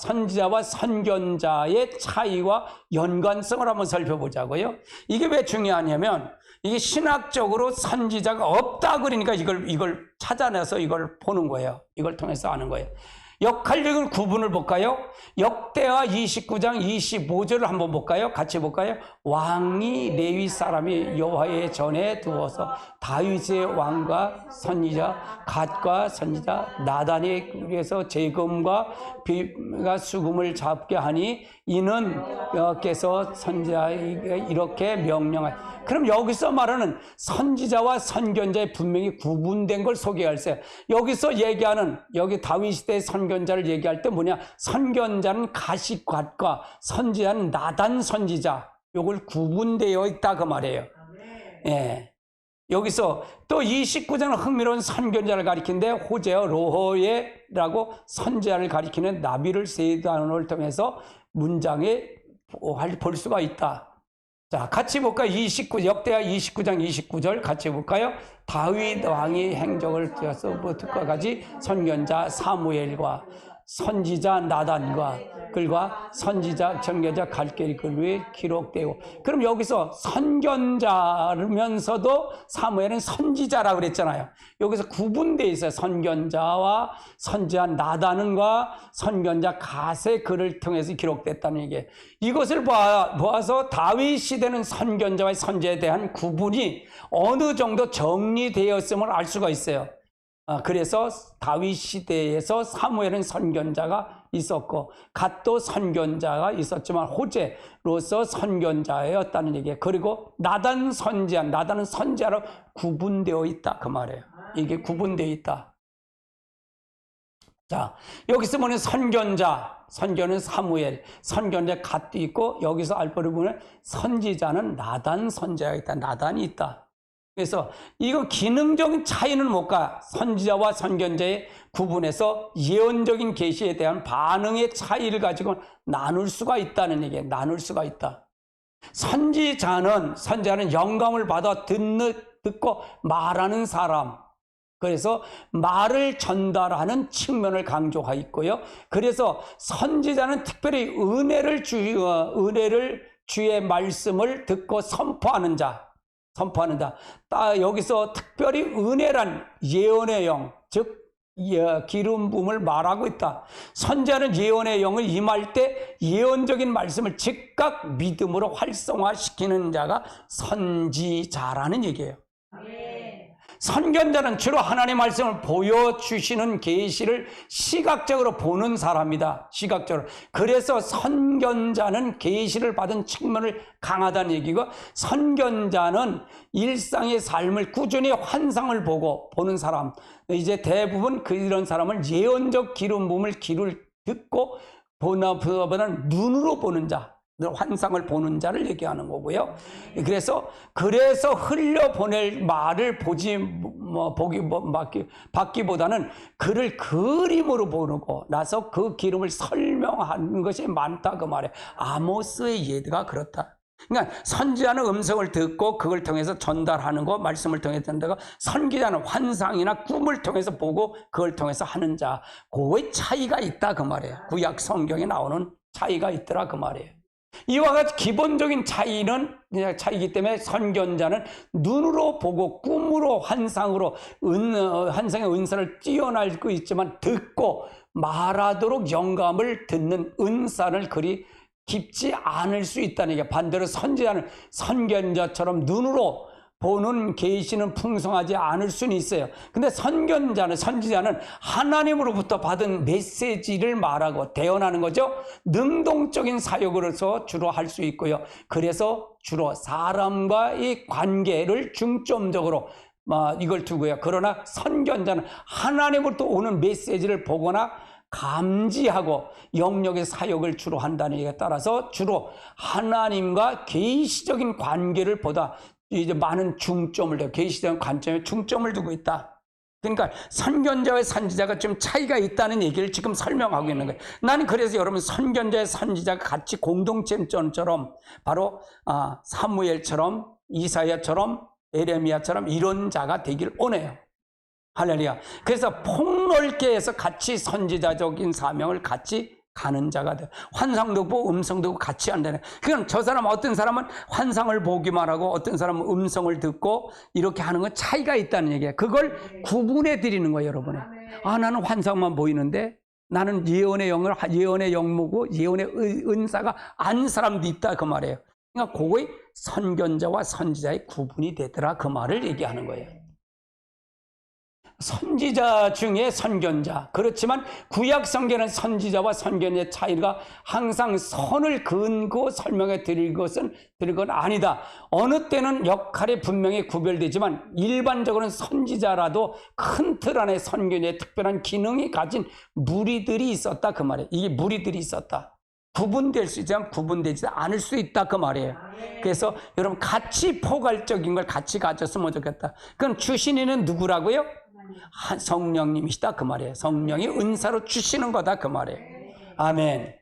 [SPEAKER 1] 선견자의 차이와 연관성을 한번 살펴보자고요. 이게 왜 중요하냐면, 이게 신학적으로 선지자가 없다 그러니까 이걸 찾아내서 이걸 보는 거예요. 이걸 통해서 아는 거예요. 역할적인 구분을 볼까요? 역대하 29장 25절을 한번 볼까요? 같이 볼까요? 왕이 레위 사람이 여호와의 전에 두어서 다윗의 왕과 선지자 갓과 선지자 나단이 그래서 재금과 수금을 잡게 하니 이는 여호와께서 선지자에게 이렇게 명령하여. 그럼 여기서 말하는 선지자와 선견자의 분명히 구분된 걸 소개할세요. 여기서 얘기하는 여기 다윗 시대의 선견자를 얘기할 때 뭐냐? 선견자는 가시갓과 선지자는 나단 선지자. 요걸 구분되어 있다 그 말이에요. 예. 여기서 또 29장은 흥미로운 선견자를 가리키는데 호재어 로호예라고 선지자를 가리키는 나비를 세 단어를 통해서 문장에 볼 수가 있다. 자, 같이 볼까요? 역대하 29장 29절 같이 볼까요? 다윗 왕이 행적을 띄어서 듣과 같이 선견자 사무엘과 선지자 나단과 글과 선지자 전개자 갈개리 글 위에 기록되고. 그럼 여기서 선견자면서도 사무엘은 선지자라고 그랬잖아요. 여기서 구분되어 있어요. 선견자와 선지자 나단과 선견자 갓의 글을 통해서 기록됐다는 얘기예요. 이것을 보아서 다윗 시대는 선견자와 선지자에 대한 구분이 어느 정도 정리되었음을 알 수가 있어요. 그래서 다윗 시대에서 사무엘은 선견자가 있었고 갓도 선견자가 있었지만 호재로서 선견자였다는 얘기예요. 그리고 나단은 선지자로 구분되어 있다 그 말이에요. 이게 구분되어 있다. 자, 여기서 보면 선견은 사무엘, 선견자 갓도 있고 여기서 알파를 보면 선지자는 나단 선지자가 있다. 나단이 있다. 그래서 이거 기능적인 차이는 못 가. 선지자와 선견자의 구분해서 예언적인 계시에 대한 반응의 차이를 가지고 나눌 수가 있다는 얘기예요. 나눌 수가 있다. 선지자는 영감을 받아 듣고 말하는 사람. 그래서 말을 전달하는 측면을 강조하고 있고요. 그래서 선지자는 특별히 주의 말씀을 듣고 선포하는 자. 여기서 특별히 은혜란 예언의 영, 즉 기름 부음을 말하고 있다. 선지자는 예언의 영을 임할 때 예언적인 말씀을 즉각 믿음으로 활성화시키는 자가 선지자라는 얘기예요. 선견자는 주로 하나님의 말씀을 보여주시는 계시를 시각적으로 보는 사람이다. 시각적으로. 그래서 선견자는 계시를 받은 측면을 강하다는 얘기고, 선견자는 일상의 삶을 꾸준히 환상을 보는 사람. 이제 대부분 이런 사람은 예언적 기름 부음을 듣고 보다는 눈으로 보는 자. 환상을 보는 자를 얘기하는 거고요. 그래서 흘려보낼 말을 받기보다는 그를 그림으로 보고 나서 그 기름을 설명하는 것이 많다 그 말이에요. 아모스의 예가 그렇다. 그러니까 선지자는 음성을 듣고 그걸 통해서 전달하는 거, 말씀을 통해서 전달하고, 선지자는 환상이나 꿈을 통해서 보고 그걸 통해서 하는 자. 그의 차이가 있다 그 말이에요. 구약 성경에 나오는 차이가 있더라 그 말이에요. 이와 같이 기본적인 차이는 그냥 차이기 때문에 선견자는 눈으로 보고 꿈으로 환상으로 환상의 은사를 뛰어날고 있지만 듣고 말하도록 영감을 듣는 은사를 그리 깊지 않을 수 있다는 게, 반대로 선지자는 선견자처럼 눈으로 보는 계시는 풍성하지 않을 수는 있어요. 근데 선지자는 하나님으로부터 받은 메시지를 말하고 대언하는 거죠. 능동적인 사역으로서 주로 할 수 있고요. 그래서 주로 사람과의 관계를 중점적으로 이걸 두고요. 그러나 선견자는 하나님으로부터 오는 메시지를 보거나 감지하고 영역의 사역을 주로 한다는 얘기에 따라서 주로 하나님과 계시적인 관계를 보다 이제 많은 중점을 두고, 계시적인 관점에 중점을 두고 있다. 그러니까 선견자와 선지자가 좀 차이가 있다는 얘기를 지금 설명하고 있는 거예요. 나는 그래서 여러분 선견자와 선지자가 같이 공동체처럼 바로 사무엘처럼 이사야처럼 에레미야처럼 이런 자가 되길 원해요. 할렐루야. 그래서 폭넓게 해서 같이 선지자적인 사명을 같이 가는 자가 돼. 환상도 보고 음성도 보고 같이 한다네. 그럼 저 사람, 어떤 사람은 환상을 보기만 하고 어떤 사람은 음성을 듣고 이렇게 하는 건 차이가 있다는 얘기예요. 그걸 구분해 드리는 거예요, 여러분이. 나는 환상만 보이는데 나는 예언의 영무고 예언의 은사가 아닌 사람도 있다 그 말이에요. 그러니까 그거의 선견자와 선지자의 구분이 되더라 그 말을 얘기하는 거예요. 선지자 중에 선견자. 그렇지만 구약 성경은 선지자와 선견의 차이가 항상 선을 그고 설명해 드릴 건 아니다. 어느 때는 역할이 분명히 구별되지만 일반적으로는 선지자라도 큰 틀 안에 선견의 특별한 기능이 가진 무리들이 있었다 그 말이에요. 이게 무리들이 있었다. 구분될 수 있지만 구분되지 않을 수 있다 그 말이에요. 그래서 여러분 같이 포괄적인 걸 같이 가졌으면 좋겠다. 그럼 주신이는 누구라고요? 성령님이시다 그 말이에요. 성령이 은사로 주시는 거다 그 말이에요. 아멘.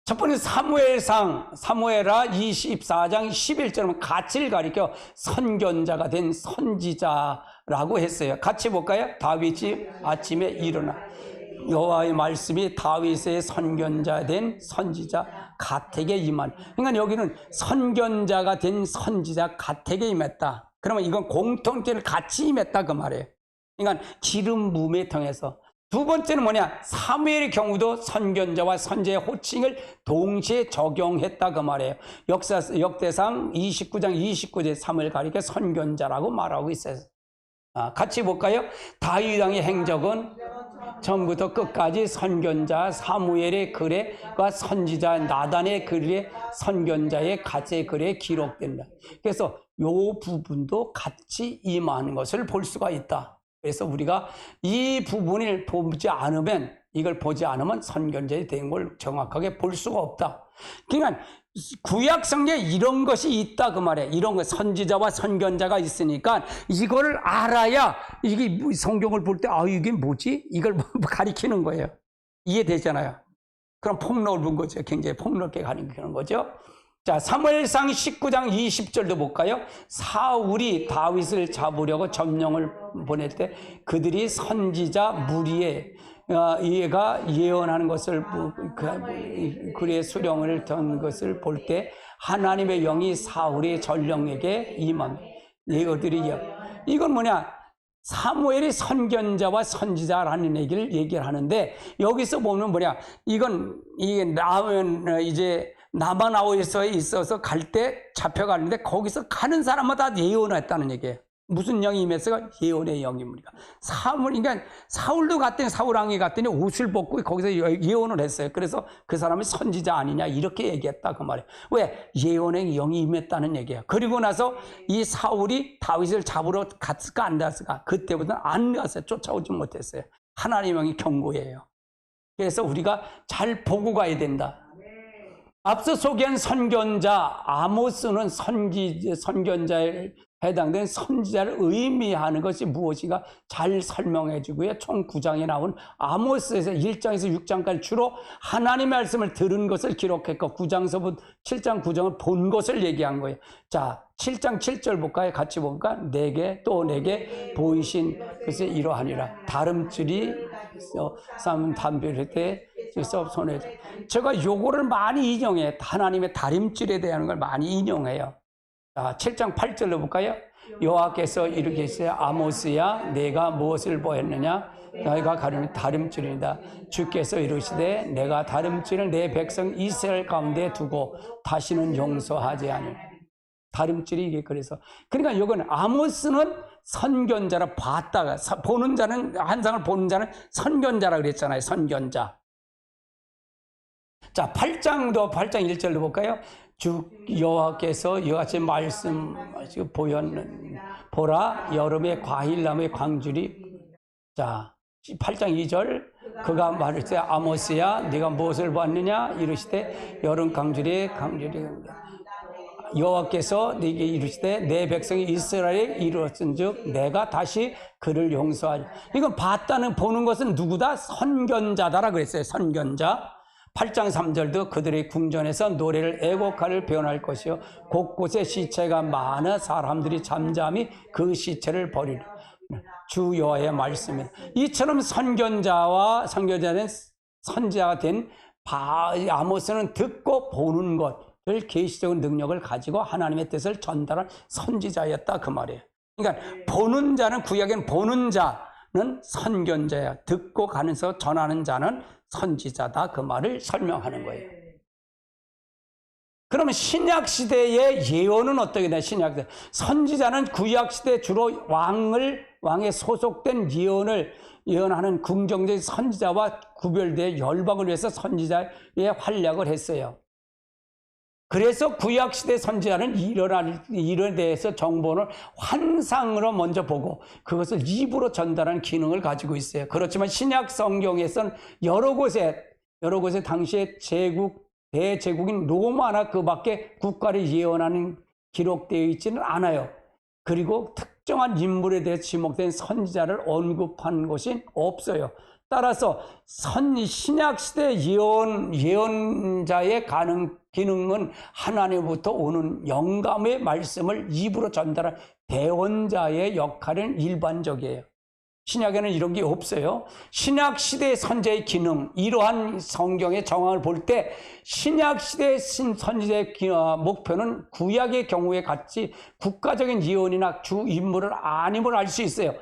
[SPEAKER 1] 첫 번째 사무엘하 24장 11절은 가치를 가리켜 선견자가 된 선지자라고 했어요. 같이 볼까요? 다윗이 아침에 일어나 여호와의 말씀이 다윗의 선견자 된 선지자 갓에게 임한. 그러니까 여기는 선견자가 된 선지자 갓에게 임했다. 그러면 이건 공통체를 같이 임했다 그 말이에요. 그러니까 기름 부음에 통해서. 두 번째는 뭐냐? 사무엘의 경우도 선견자와 선지자의 호칭을 동시에 적용했다 그 말이에요. 역대상 29장 29절 사무엘 가리켜 선견자라고 말하고 있어요. 같이 볼까요? 다윗 왕의 행적은 처음부터 끝까지 선견자 사무엘의 글과 선지자 나단의 글에 선견자의 가제 글에 기록된다. 그래서 이 부분도 같이 임하는 것을 볼 수가 있다. 그래서 우리가 이 부분을 이걸 보지 않으면 선견자에 대한 걸 정확하게 볼 수가 없다. 그러니까 구약 성경에 이런 것이 있다 그 말이에요. 이런 거 선지자와 선견자가 있으니까 이거를 알아야 이게 성경을 볼 때 이게 뭐지? 이걸 가리키는 거예요. 이해되잖아요. 그럼 폭넓은 거죠. 굉장히 폭넓게 가리키는 거죠. 자, 사무엘상 19장 20절도 볼까요? 사울이 다윗을 잡으려고 점령을 보낼 때 그들이 선지자 무리에 얘가 예언하는 것을 그의 수령을 던 것을 볼 때 하나님의 영이 사울의 전령에게 임한. 이건 뭐냐? 사무엘이 선견자와 선지자라는 얘기를 하는데 여기서 보면 뭐냐? 이게 이제 나바나오에서 있어서 갈 때 잡혀가는데 거기서 가는 사람마다 예언했다는 얘기예요. 무슨 영이 임했어요? 예언의 영입니다. 그러니까 사울도 갔더니 사울왕이 갔더니 옷을 벗고 거기서 예언을 했어요. 그래서 그 사람이 선지자 아니냐 이렇게 얘기했다 그 말이에요. 왜? 예언의 영이 임했다는 얘기예요. 그리고 나서 이 사울이 다윗을 잡으러 갔을까 안 갔을까? 그때부터는 안 갔어요. 쫓아오지 못했어요. 하나님의 영이 경고해요. 그래서 우리가 잘 보고 가야 된다. 앞서 소개한 선견자 아모스는 선견자에 해당된 선지자를 의미하는 것이 무엇인가 잘 설명해 주고요. 총 9장에 나온 아모스에서 1장에서 6장까지 주로 하나님의 말씀을 들은 것을 기록했고 9장서부터 7장 9장을 본 것을 얘기한 거예요. 자, 7장 7절 볼까요? 같이 볼까? 내게 보이신 것이 이러하니라. 다름줄이 쌓은 담벼를 때 그래서 손에 제가 요거를 많이 인용해. 하나님의 다림질에 대한 걸 많이 인용해요. 자, 7장 8절로 볼까요? 여호와께서 이렇게 했어요. 아모스야, 내가 무엇을 보였느냐? 너희가 가리는 다림질이다. 주께서 이르시되 내가 다림질을 내 백성 이스라엘 가운데 두고 다시는 용서하지 않을. 다림질이 이게 그래서. 그러니까 이건 아모스는 선견자라 봤다가 보는 자는 환상을 보는 자는 선견자라 그랬잖아요. 선견자. 자, 8장 1절로 볼까요? 주 여호와께서 이같이 말씀하시고 보라 여름에 과일나무의 광줄이. 자, 8장 2절 그가 말했어요. 아모스야 네가 무엇을 봤느냐? 이르시되 여름 광줄이 여호와께서 네게 이르시되 내 백성이 이스라엘에 이르렀은즉 내가 다시 그를 용서하리. 이건 봤다는 보는 것은 누구다? 선견자다라 그랬어요. 선견자. 8장 3절도 그들의 궁전에서 노래를 애곡하를 변할 것이요 곳곳에 시체가 많아 사람들이 잠잠히 그 시체를 버리리. 주 여호와의 말씀입니다. 이처럼 선견자는 선지자가 된 아모스는 듣고 보는 것을 계시적인 능력을 가지고 하나님의 뜻을 전달한 선지자였다 그 말이에요. 그러니까 보는 자는 구약엔 보는 자는 선견자야. 듣고 가면서 전하는 자는 선지자다 그 말을 설명하는 거예요. 그러면 신약시대의 예언은 어떻게 되나? 신약시대 선지자는 구약시대 주로 왕에 소속된 예언하는 궁정적인 선지자와 구별되어 열방을 위해서 선지자의 활약을 했어요. 그래서 구약시대 선지자는 일에 대해서 정보를 환상으로 먼저 보고 그것을 입으로 전달하는 기능을 가지고 있어요. 그렇지만 신약 성경에서는 여러 곳에 당시에 대제국인 로마나 그 밖에 국가를 예언하는 기록되어 있지는 않아요. 그리고 특정한 인물에 대해 지목된 선지자를 언급한 것이 없어요. 따라서 신약시대 예언자의 기능은 하나님부터 오는 영감의 말씀을 입으로 전달한 대언자의 역할은 일반적이에요. 신약에는 이런 게 없어요. 신약시대 선지자의 기능, 이러한 성경의 정황을 볼 때 신약시대 선지자의 목표는 구약의 경우에 같이 국가적인 예언이나 주 인물을 아님을 알 수 있어요.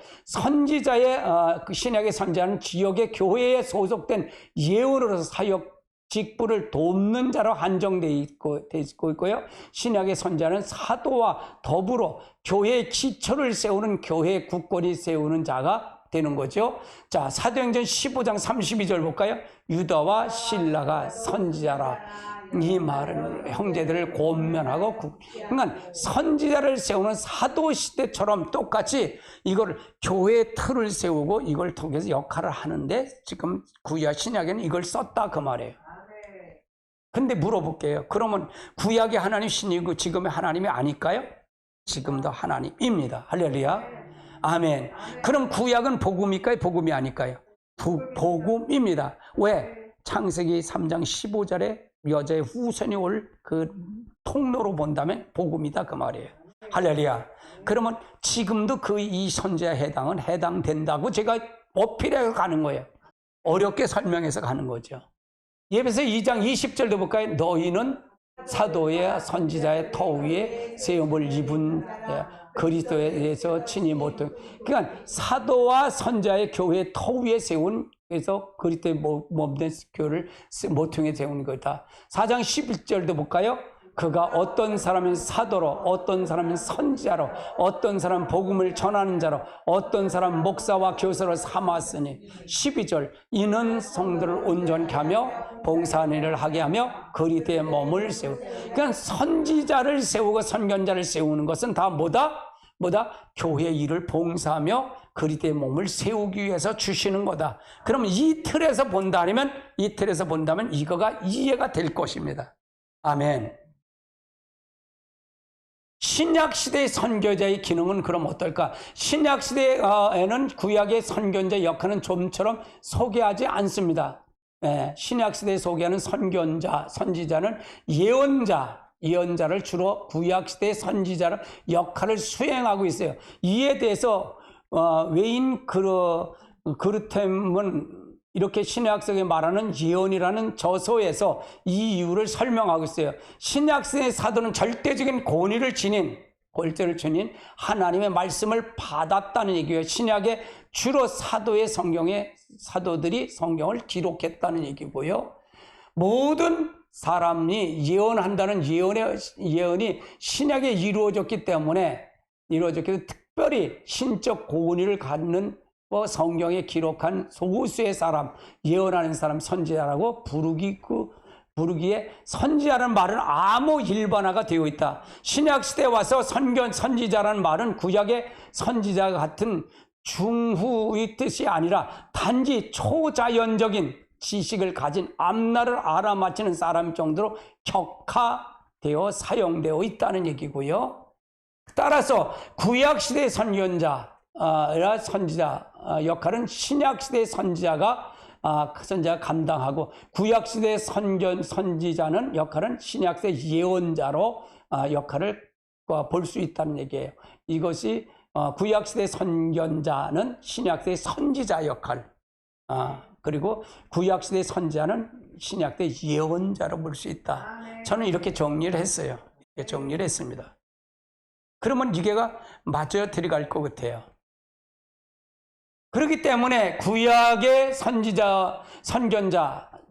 [SPEAKER 1] 신약의 선지자는 지역의 교회에 소속된 예언으로서 사역 직분을 돕는 자로 한정되어 있고요. 신약의 선지자는 사도와 더불어 교회의 기초를 세우는 교회 국권이 세우는 자가 되는 거죠. 자, 사도행전 15장 32절 볼까요? 유다와 실라가 선지자라. 이 말은 형제들을 권면하고 그러니까 선지자를 세우는 사도시대처럼 똑같이 이걸 교회의 틀을 세우고 이걸 통해서 역할을 하는데 지금 구약 신약에는 이걸 썼다 그 말이에요. 근데 물어볼게요. 그러면 구약의 하나님 신이고 지금의 하나님이 아닐까요? 지금도 하나님입니다. 할렐루야. 아멘. 그럼 구약은 복음일까요? 복음이 아닐까요? 복음입니다. 왜? 창세기 3장 15절에 여자의 후손이 올 그 통로로 본다면 복음이다 그 말이에요. 할렐루야. 그러면 지금도 이 선지자에 해당된다고 제가 어필해서 가는 거예요. 어렵게 설명해서 가는 거죠. 예배서 2장 20절도 볼까요? 너희는 사도의 선지자의 터 위에 세움을 입은 그리스도에 대해서 친히 모퉁이. 그러니까 사도와 선지자의 교회의 터 위에 세운 그래서 그리스도의 몸된 교회를 모퉁이에 세우는 거다. 4장 11절도 볼까요? 그가 어떤 사람은 사도로, 어떤 사람은 선지자로, 어떤 사람은 복음을 전하는 자로, 어떤 사람은 목사와 교사로 삼았으니 12절 이는 성도를 온전케 하며 봉사하는 일을 하게 하며 그리스도의 몸을 세우고. 그러니까 선지자를 세우고 선견자를 세우는 것은 다 뭐다? 교회 일을 봉사하며 그리스도의 몸을 세우기 위해서 주시는 거다. 그러면 이 틀에서 본다면 이거가 이해가 될 것입니다. 아멘. 신약시대의 선교자의 기능은 그럼 어떨까? 신약시대에는 구약의 선견자 역할은 좀처럼 소개하지 않습니다. 신약시대에 소개하는 선지자는 예언자를 주로 구약시대의 선지자를 역할을 수행하고 있어요. 이에 대해서 외인 그르템은 이렇게 신약성에 말하는 예언이라는 저서에서 이 이유를 설명하고 있어요. 신약성의 사도는 절대적인 권위를 지닌 하나님의 말씀을 받았다는 얘기예요. 신약에 주로 사도들이 성경을 기록했다는 얘기고요. 모든 사람이 예언한다는 예언이 신약에 이루어졌기 때문에 특별히 신적 권위를 갖는 성경에 기록한 소수의 사람, 예언하는 사람 선지자라고 부르기에 선지자라는 말은 아무 일반화가 되어 있다. 신약 시대에 와서 선지자라는 말은 구약의 선지자 같은 중후의 뜻이 아니라 단지 초자연적인 지식을 가진 앞날을 알아맞히는 사람 정도로 격화되어 사용되어 있다는 얘기고요. 따라서 구약시대의 선지자 역할은 신약시대의 선지자가 감당하고 구약시대의 선지자는 역할은 신약시대 예언자로 역할을 볼 수 있다는 얘기예요. 이것이 구약시대 선견자는 신약시대 선지자 역할, 그리고 구약시대 선지자는 신약시대 예언자로 볼 수 있다. 저는 이렇게 정리를 했어요. 이렇게 정리를 했습니다. 그러면 이게가 맞아야 들어갈 것 같아요. 그렇기 때문에 구약의 선견자,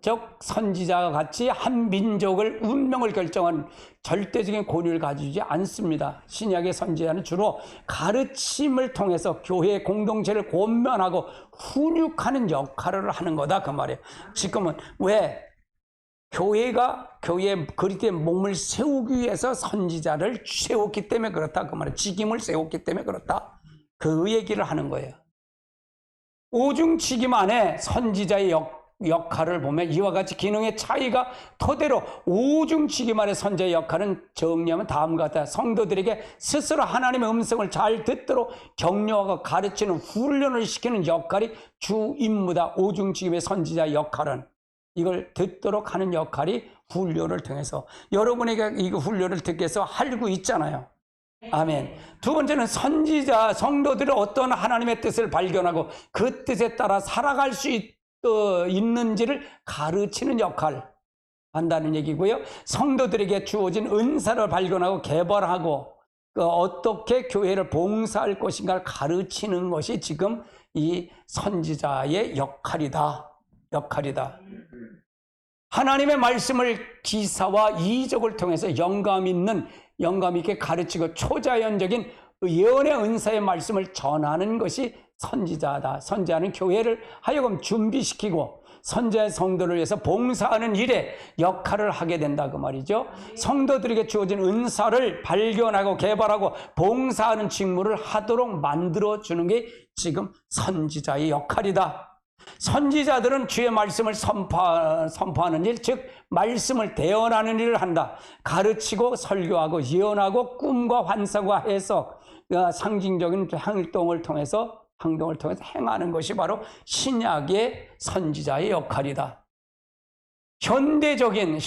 [SPEAKER 1] 즉 선지자와 같이 한 민족을 운명을 결정한 절대적인 권위를 가지지 않습니다. 신약의 선지자는 주로 가르침을 통해서 교회 공동체를 권면하고 훈육하는 역할을 하는 거다 그 말이에요. 지금은 왜 교회의 그리스도의 몸을 세우기 위해서 선지자를 세웠기 때문에 그렇다 그 말이에요. 직임을 세웠기 때문에 그렇다. 그 얘기를 하는 거예요. 오중직임 안에 선지자의 역할을 보면 이와 같이 기능의 차이가 토대로 오중직임 안의 선지자의 역할은 정리하면 다음과 같다. 성도들에게 스스로 하나님의 음성을 잘 듣도록 격려하고 가르치는 훈련을 시키는 역할이 주 임무다. 오중직임의 선지자의 역할은 이걸 듣도록 하는 역할이 훈련을 통해서 여러분에게 이 훈련을 듣기 위해서 하고 있잖아요. 아멘. 두 번째는 선지자, 성도들이 어떤 하나님의 뜻을 발견하고 그 뜻에 따라 살아갈 수 있는지를 가르치는 역할 한다는 얘기고요. 성도들에게 주어진 은사를 발견하고 개발하고 어떻게 교회를 봉사할 것인가를 가르치는 것이 지금 이 선지자의 역할이다. 하나님의 말씀을 기사와 이적을 통해서 영감 있게 가르치고 초자연적인 예언의 은사의 말씀을 전하는 것이 선지자다. 선지자는 교회를 하여금 준비시키고 선지자의 성도를 위해서 봉사하는 일에 역할을 하게 된다 그 말이죠. 성도들에게 주어진 은사를 발견하고 개발하고 봉사하는 직무를 하도록 만들어주는 게 지금 선지자의 역할이다. 선지자들은 주의 말씀을 선포하는 일, 즉 말씀을 대언하는 일을 한다. 가르치고 설교하고 예언하고 꿈과 환상과 해석, 상징적인 행동을 통해서 행하는 것이 바로 신약의 선지자의 역할이다. 현대적인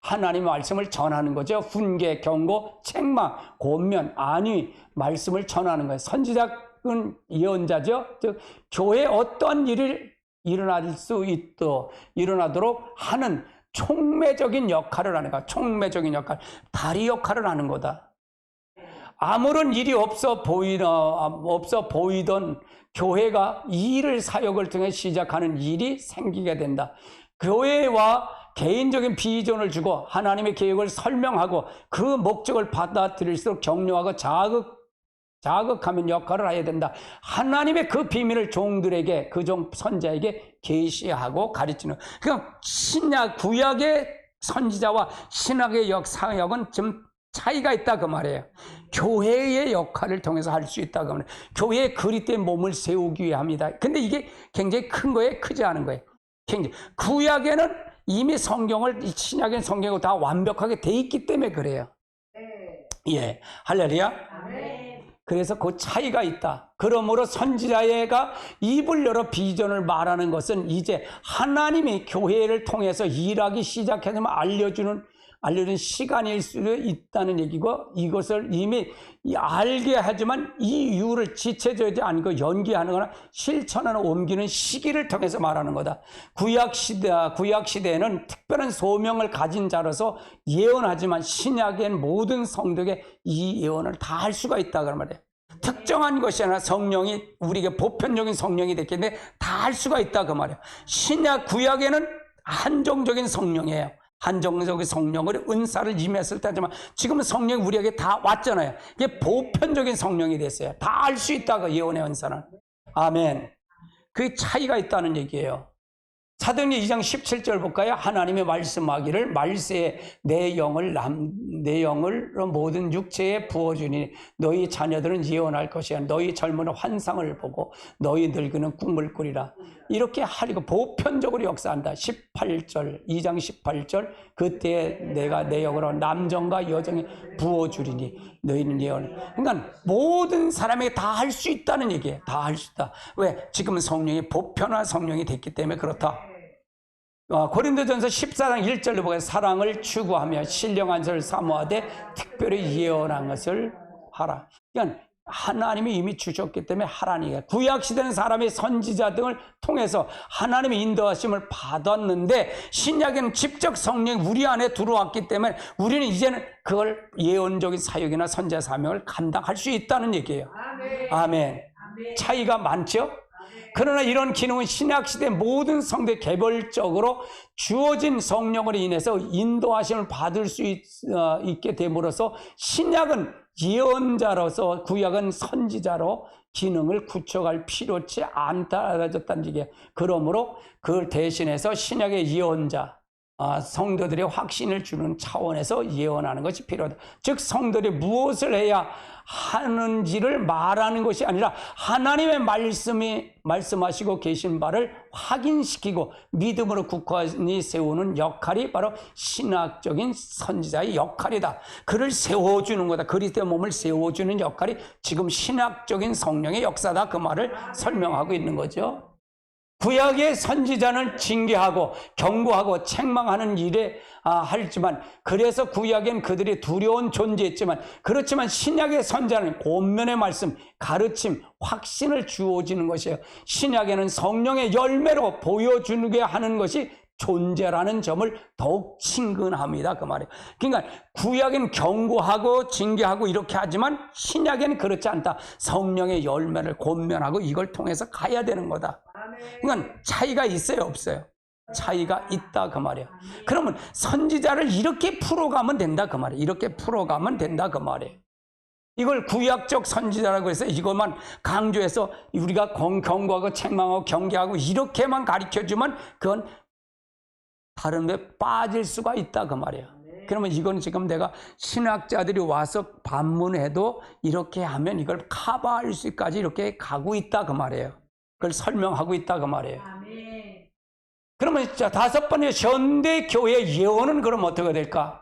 [SPEAKER 1] 하나님의 말씀을 전하는 거죠. 훈계, 경고, 책망, 권면, 안위, 말씀을 전하는 거예요. 선지자는 예언자죠. 즉 교회에 어떠한 일을 일어나도록 하는 촉매적인 역할을 하는 거야. 촉매적인 역할, 다리 역할을 하는 거다. 아무런 일이 없어 보이던 교회가 이 일을 사역을 통해 시작하는 일이 생기게 된다. 교회와 개인적인 비전을 주고 하나님의 계획을 설명하고 그 목적을 받아들일수록 격려하고 자극하는 역할을 해야 된다. 하나님의 그 비밀을 종들에게, 선자에게 계시하고 가르치는. 그러니까 구약의 선지자와 신약의 사역은 좀 차이가 있다 그 말이에요. 교회의 역할을 통해서 할 수 있다 그 말이에요. 교회의 그리스도의 몸을 세우기 위해 합니다. 근데 이게 굉장히 큰 거예요, 크지 않은 거예요. 구약에는 이미 신약의 성경이 다 완벽하게 돼 있기 때문에 그래요. 예, 할렐루야. 그래서 그 차이가 있다. 그러므로 선지자가 입을 열어 비전을 말하는 것은 이제 하나님이 교회를 통해서 일하기 시작했으면 알려주는 알려준 시간일 수도 있다는 얘기고, 이것을 이미 알게 하지만 이 이유를 지체되지 않고 연기하는 거나 실천하는 옮기는 시기를 통해서 말하는 거다. 구약 시대에는 특별한 소명을 가진 자로서 예언하지만 신약엔 모든 성도에게 이 예언을 다 할 수가 있다 그런 말이에요. 특정한 것이 아니라 성령이 우리에게 보편적인 성령이 됐기 때문에 다 할 수가 있다 그 말이에요. 신약 구약에는 한정적인 성령이에요. 한정적인 성령을 은사를 임했을 때 하지만 지금은 성령이 우리에게 다 왔잖아요. 이게 보편적인 성령이 됐어요. 다 알 수 있다고 예언의 은사는. 아멘. 그게 차이가 있다는 얘기예요. 사도행전 2장 17절 볼까요? 하나님의 말씀하기를 말세에 내 영을 모든 육체에 부어주니 너희 자녀들은 예언할 것이야. 너희 젊은은 환상을 보고 너희 늙은은 꿈을 꾸리라. 이렇게 하리고 보편적으로 역사한다. 18절 2장 18절 그때 내가 내 영으로 남정과 여정에 부어주리니 너희는 예언을. 그러니까 모든 사람에게 다 할 수 있다는 얘기예요. 다 할 수 있다. 왜? 지금은 성령이 보편화 성령이 됐기 때문에 그렇다. 고린도전서 14장 1절로 보면 사랑을 추구하며 신령한 것을 사모하되 특별히 예언한 것을 하라. 그러니까 하나님이 이미 주셨기 때문에 하라니까. 구약시대는 사람의 선지자 등을 통해서 하나님의 인도하심을 받았는데 신약에는 직접 성령이 우리 안에 들어왔기 때문에 우리는 이제는 그걸 예언적인 사역이나 선지자 사명을 감당할 수 있다는 얘기예요. 아멘. 차이가 많죠? 그러나 이런 기능은 신약시대 모든 성도에 개별적으로 주어진 성령으로 인해서 인도하심을 받을 수 있게 됨으로써 신약은 예언자로서 구약은 선지자로 기능을 구축할 필요치 않다라졌다는 얘기예요. 그러므로 그걸 대신해서 신약의 예언자, 성도들의 확신을 주는 차원에서 예언하는 것이 필요하다. 즉 성도들이 무엇을 해야 하는지를 말하는 것이 아니라 하나님의 말씀하시고 계신 바를 확인시키고 믿음으로 굳건히 세우는 역할이 바로 신학적인 선지자의 역할이다. 그를 세워주는 거다. 그리스도의 몸을 세워주는 역할이 지금 신학적인 성령의 역사다. 그 말을 설명하고 있는 거죠. 구약의 선지자는 징계하고 경고하고 책망하는 일에 하지만 그래서 구약엔 그들이 두려운 존재였지만 그렇지만 신약의 선지자는 권면의 말씀, 가르침, 확신을 주어지는 것이에요. 신약에는 성령의 열매로 보여주게 하는 것이 존재라는 점을 더욱 친근합니다. 그 말이에요. 그러니까 구약엔 경고하고 징계하고 이렇게 하지만 신약에는 그렇지 않다. 성령의 열매를 권면하고 이걸 통해서 가야 되는 거다. 그러니까 차이가 있어요, 없어요? 차이가 있다 그 말이에요. 그러면 선지자를 이렇게 풀어가면 된다 그 말이에요. 이렇게 풀어가면 된다 그 말이에요. 이걸 구약적 선지자라고 해서 이것만 강조해서 우리가 경고하고 책망하고 경계하고 이렇게만 가르쳐주면 그건 다른 데 빠질 수가 있다 그 말이에요. 그러면 이건 지금 내가 신학자들이 와서 반문해도 이렇게 하면 이걸 커버할 수까지 이렇게 가고 있다 그 말이에요. 그걸 설명하고 있다 그 말이에요. 그러면 자, 다섯 번째 현대 교회 예언은 그럼 어떻게 될까?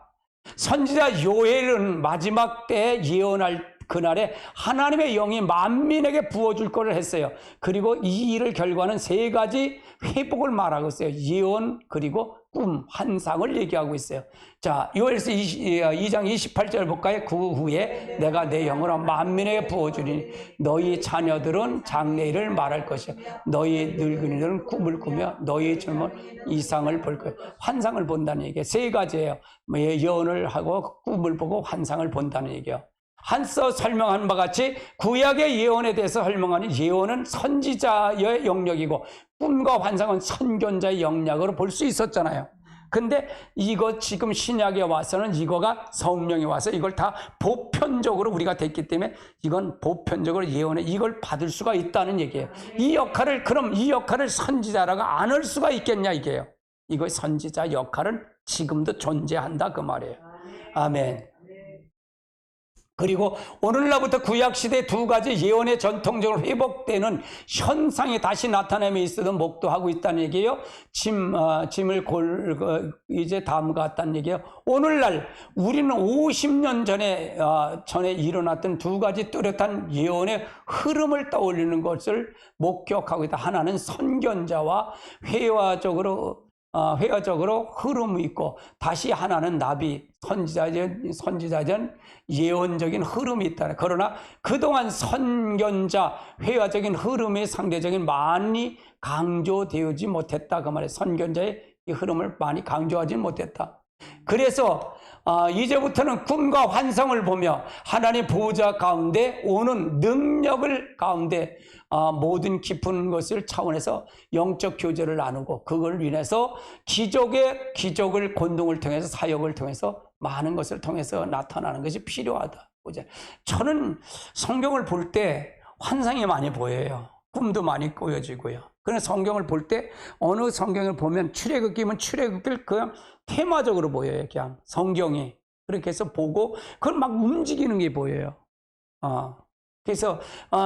[SPEAKER 1] 선지자 요엘은 마지막 때 예언할 그날에 하나님의 영이 만민에게 부어줄 거를 했어요. 그리고 이 일을 결과는 세 가지 회복을 말하고 있어요. 예언, 그리고 꿈, 환상을 얘기하고 있어요. 자, 요엘서 2장 28절 볼까요? 그 후에 내가 내 영으로 만민에게 부어주리니 너희 자녀들은 장래일을 말할 것이야. 너희 늙은이들은 꿈을 꾸며 너희 젊은 이상을 볼 거야. 환상을 본다는 얘기예요. 세 가지예요. 예언을 하고 꿈을 보고 환상을 본다는 얘기예요. 한서 설명한 바 같이 구약의 예언에 대해서 설명하는 예언은 선지자의 영역이고 꿈과 환상은 선견자의 영역으로 볼 수 있었잖아요. 근데 이거 지금 신약에 와서는 이거가 성령이 와서 이걸 다 보편적으로 우리가 됐기 때문에 이건 보편적으로 예언에 이걸 받을 수가 있다는 얘기예요. 그럼 이 역할을 선지자라고 안 할 수가 있겠냐 이게요. 이거 선지자 역할은 지금도 존재한다 그 말이에요. 아멘. 그리고 오늘날부터 구약시대 두 가지 예언의 전통적으로 회복되는 현상이 다시 나타남에 있어도 목도하고 있다는 얘기예요. 짐을 이제 다음과 같다는 얘기예요. 오늘날 우리는 50년 전에 일어났던 두 가지 뚜렷한 예언의 흐름을 떠올리는 것을 목격하고 있다. 하나는 선견자와 회화적으로 회화적으로 흐름이 있고 다시 하나는 나비, 선지자전 예언적인 흐름이 있다. 그러나 그동안 선견자 회화적인 흐름이 상대적인 많이 강조되지 못했다. 그 말이에요. 선견자의 이 흐름을 많이 강조하지 못했다. 그래서 이제부터는 꿈과 환상을 보며 하나님의 보호자 가운데 오는 능력을 가운데 모든 깊은 것을 차원에서 영적 교제를 나누고 그걸 인해서 기적을 권능을 통해서 사역을 통해서 많은 것을 통해서 나타나는 것이 필요하다. 저는 성경을 볼 때 환상이 많이 보여요. 꿈도 많이 꾸어지고요. 그런 성경을 볼 때 어느 성경을 보면 출애굽기면 출애굽기를 그냥 테마적으로 보여요. 그냥 성경이 그렇게 해서 보고 그걸 막 움직이는 게 보여요. 그래서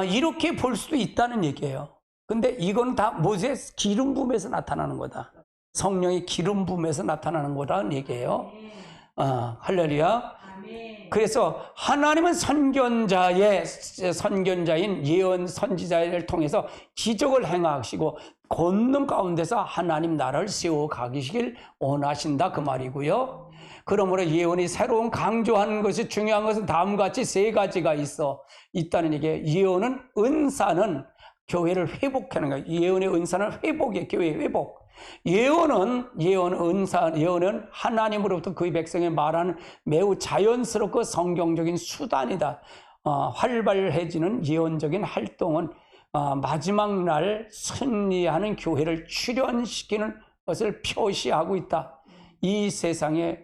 [SPEAKER 1] 이렇게 볼 수도 있다는 얘기예요. 근데 이건 다 모세의 기름 부음에서 나타나는 거다. 성령의 기름 부음에서 나타나는 거라는 얘기예요. 할렐루야. 그래서 하나님은 선견자인 예언 선지자를 통해서 기적을 행하시고 권능 가운데서 하나님 나라를 세워가시길 원하신다 그 말이고요. 그러므로 예언이 새로운 강조하는 것이 중요한 것은 다음과 같이 세 가지가 있다는 얘기예요. 예언은 은사는 교회를 회복하는 거예요. 예언의 은사는 회복이에요. 교회 회복. 예언은 하나님으로부터 그의 백성에 말하는 매우 자연스럽고 성경적인 수단이다. 활발해지는 예언적인 활동은 마지막 날 승리하는 교회를 출현시키는 것을 표시하고 있다. 이 세상에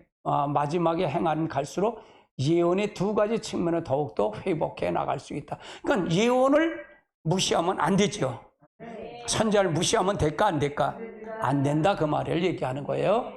[SPEAKER 1] 마지막에 행하는 갈수록 예언의 두 가지 측면을 더욱더 회복해 나갈 수 있다. 그러니까 예언을 무시하면 안 되죠. 선지자를 무시하면 될까 안 될까? 안 된다 그 말을 얘기하는 거예요.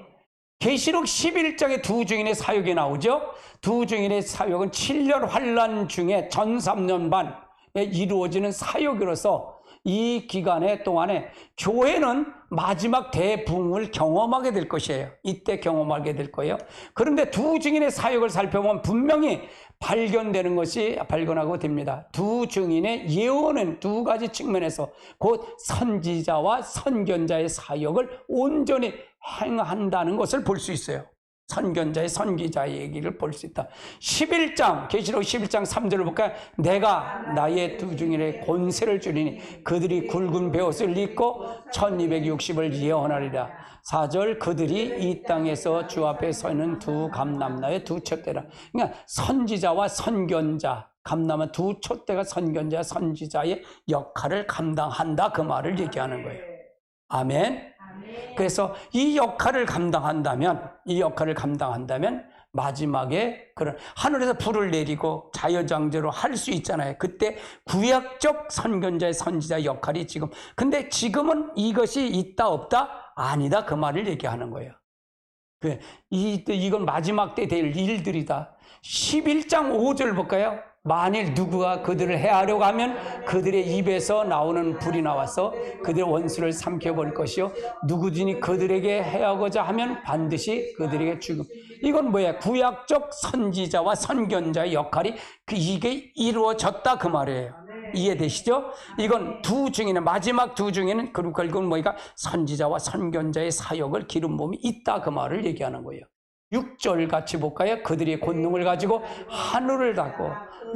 [SPEAKER 1] 계시록 11장에 두 증인의 사역이 나오죠. 두 증인의 사역은 7년 환란 중에 전 3년 반에 이루어지는 사역으로서 이 기간에 동안에 교회는 마지막 대붕을 경험하게 될 것이에요. 이때 경험하게 될 거예요. 그런데 두 증인의 사역을 살펴보면 분명히 발견하고 됩니다. 두 증인의 예언은 두 가지 측면에서 곧 선지자와 선견자의 사역을 온전히 행한다는 것을 볼 수 있어요. 선견자의 선기자의 얘기를 볼 수 있다. 11장 계시록 11장 3절을 볼까요? 내가 나의 두 증인의 권세를 주리니 그들이 굵은 베옷을 입고 1260을 예언하리라. 4절 그들이 이 땅에서 주 앞에 서 있는 두 감람나의 두 촛대라. 그러니까 선지자와 선견자, 감람은 두 촛대가 선견자 선지자의 역할을 감당한다 그 말을 얘기하는 거예요. 아멘. 그래서 이 역할을 감당한다면 마지막에 그런 하늘에서 불을 내리고 자연장제로 할 수 있잖아요. 그때 구약적 선견자의 선지자 역할이 근데 지금은 이것이 있다 없다? 아니다 그 말을 얘기하는 거예요. 이건 마지막 때 될 일들이다. 11장 5절 볼까요? 만일 누구가 그들을 해하려고 하면 그들의 입에서 나오는 불이 나와서 그들의 원수를 삼켜버릴 것이요 누구든지 그들에게 해하고자 하면 반드시 그들에게 죽음. 이건 뭐야? 구약적 선지자와 선견자의 역할이 이게 이루어졌다 그 말이에요. 이해되시죠? 이건 두 증인은 마지막 두 증인은 결국은 뭐니까 선지자와 선견자의 사역을 기름 부음이 있다 그 말을 얘기하는 거예요. 6절 같이 볼까요? 그들이 권능을 가지고 하늘을 닫고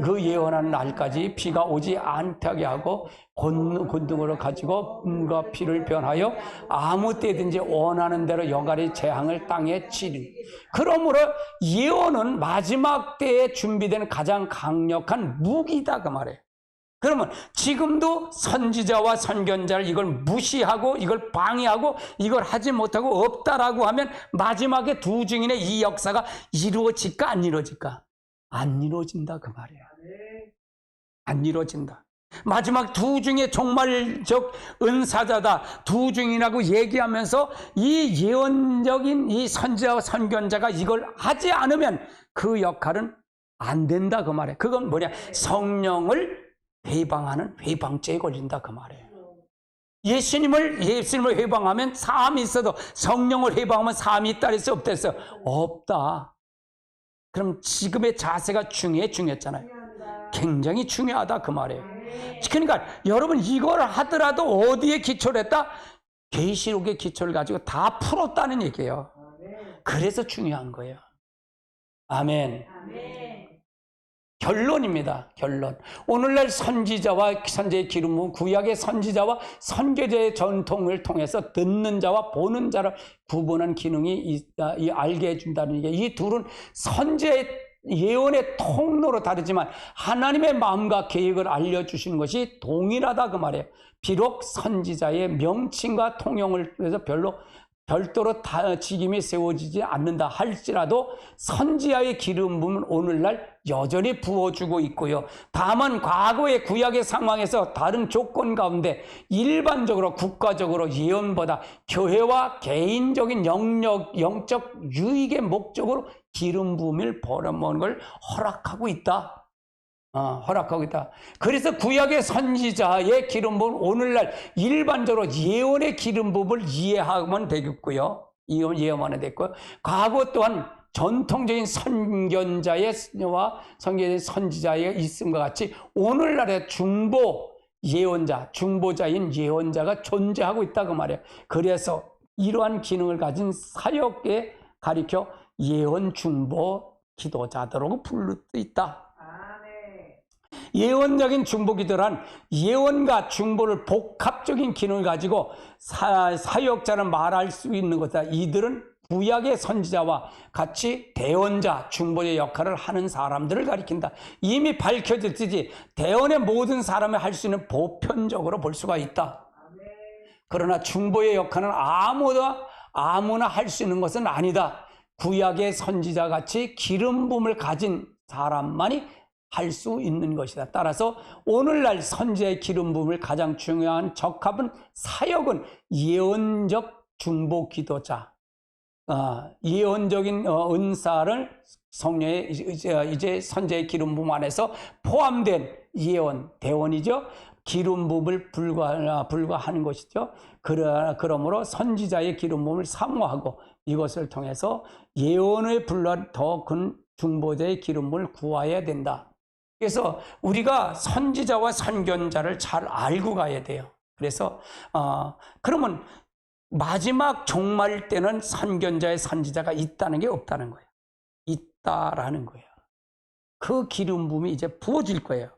[SPEAKER 1] 그 예언한 날까지 비가 오지 않게 하고 권능으로 가지고 금과 피를 변하여 아무 때든지 원하는 대로 여갈의 재앙을 땅에 치리. 그러므로 예언은 마지막 때에 준비된 가장 강력한 무기다 그 말이에요. 그러면 지금도 선지자와 선견자를 이걸 무시하고 이걸 방해하고 이걸 하지 못하고 없다라고 하면 마지막에 두 증인의 이 역사가 이루어질까 안 이루어질까? 안 이루어진다 그 말이에요. 안 이루어진다. 마지막 두 증의 종말적 은사자다 두 증인이라고 얘기하면서 이 예언적인 이 선지자와 선견자가 이걸 하지 않으면 그 역할은 안 된다 그 말이에요. 그건 뭐냐? 성령을 회방하는 회방죄에 걸린다 그 말이에요. 예수님을 회방하면 사함이 있어도 성령을 회방하면 사함이 있다 그랬어 없다 그랬어? 없다. 그럼 지금의 자세가 중요했잖아요. 굉장히 중요하다 그 말이에요. 그러니까 여러분 이걸 하더라도 어디에 기초를 했다? 계시록의 기초를 가지고 다 풀었다는 얘기예요. 그래서 중요한 거예요. 아멘. 결론입니다. 결론. 오늘날 선지자와 선지자의 기름은 구약의 선지자와 선교제의 전통을 통해서 듣는 자와 보는 자를 구분한 기능이 알게 해준다는 얘기예요. 이 둘은 선지자의 예언의 통로로 다르지만 하나님의 마음과 계획을 알려주시는 것이 동일하다 그 말이에요. 비록 선지자의 명칭과 통용을 위해서 별도로 직임이 세워지지 않는다 할지라도 선지자의 기름 부음은 오늘날 여전히 부어주고 있고요. 다만 과거의 구약의 상황에서 다른 조건 가운데 일반적으로 국가적으로 예언보다 교회와 개인적인 영적 유익의 목적으로 기름 부음을 벌어먹는 걸 허락하고 있다. 허락하고 있다. 그래서 구약의 선지자의 기름 부음은 오늘날 일반적으로 예언의 기름 부음을 이해하면 되겠고요. 이해하면 됐고요. 과거 또한 전통적인 선지자의 있음과 같이 오늘날의 중보자인 예언자가 존재하고 있다 그 말이에요. 그래서 이러한 기능을 가진 사역에 가리켜 예언 중보 기도자들로 부를 수 있다. 예언적인 중보기도란 예언과 중보를 복합적인 기능을 가지고 사역자는 말할 수 있는 것이다. 이들은 구약의 선지자와 같이 대언자, 중보의 역할을 하는 사람들을 가리킨다. 이미 밝혀졌듯이 대언의 모든 사람이 할 수 있는 보편적으로 볼 수가 있다. 그러나 중보의 역할은 아무나 할 수 있는 것은 아니다. 구약의 선지자 같이 기름 부음을 가진 사람만이 할 수 있는 것이다. 따라서 오늘날 선지자의 기름 부음을 가장 중요한 적합은 사역은 예언적 중보 기도자, 예언적인 은사를 성령의 이제 선지자의 기름 부음 안에서 포함된 대원이죠. 기름 부음을 불과하는 것이죠. 그러므로 선지자의 기름 부음을 사모하고 이것을 통해서 예언에 불과한 더 큰 중보자의 기름 부음을 구해야 된다. 그래서 우리가 선지자와 선견자를 잘 알고 가야 돼요. 그래서 그러면 마지막 종말 때는 선견자의 선지자가 있다는 게 없다는 거예요. 있다라는 거예요. 그 기름 부음이 이제 부어질 거예요.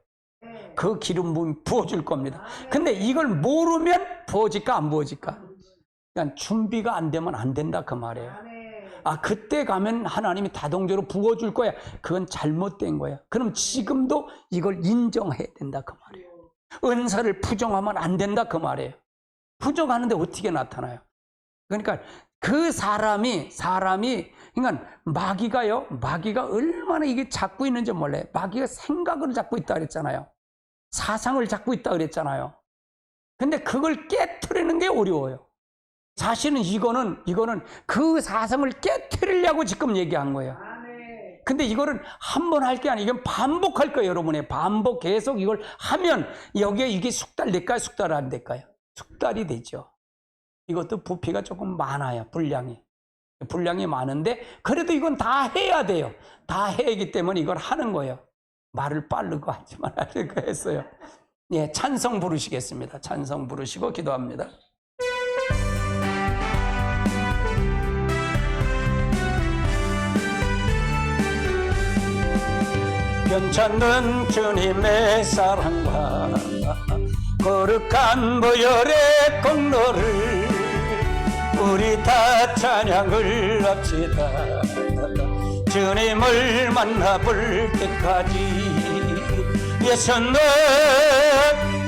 [SPEAKER 1] 그 기름 부음이 부어질 겁니다. 근데 이걸 모르면 부어질까 안 부어질까? 그러니까 준비가 안 되면 안 된다 그 말이에요. 그때 가면 하나님이 다동적으로 부어줄 거야. 그건 잘못된 거야. 그럼 지금도 이걸 인정해야 된다 그 말이에요. 은사를 부정하면 안 된다 그 말이에요. 부정하는데 어떻게 나타나요? 그러니까 그 사람이 그러니까 마귀가 얼마나 이게 잡고 있는지 몰라요. 마귀가 생각을 잡고 있다 그랬잖아요. 사상을 잡고 있다 그랬잖아요. 근데 그걸 깨트리는 게 어려워요. 사실은 이거는 그 사상을 깨트리려고 지금 얘기한 거예요. 근데 이거는 한 번 할 게 아니고 이건 반복할 거예요, 여러분의. 반복 계속 이걸 하면 여기에 이게 숙달 될까요? 숙달 안 될까요? 숙달이 되죠. 이것도 부피가 조금 많아요, 분량이 많은데 그래도 이건 다 해야 돼요. 다 해야 하기 때문에 이걸 하는 거예요. 말을 빠르고 하지 말아야 될 거 했어요. 예, 찬송 부르시겠습니다. 찬송 부르시고 기도합니다. 변찮는 주님의 사랑과 거룩한 보혈의 공로를 우리 다 찬양을 합시다. 주님을 만나볼 때까지 예수는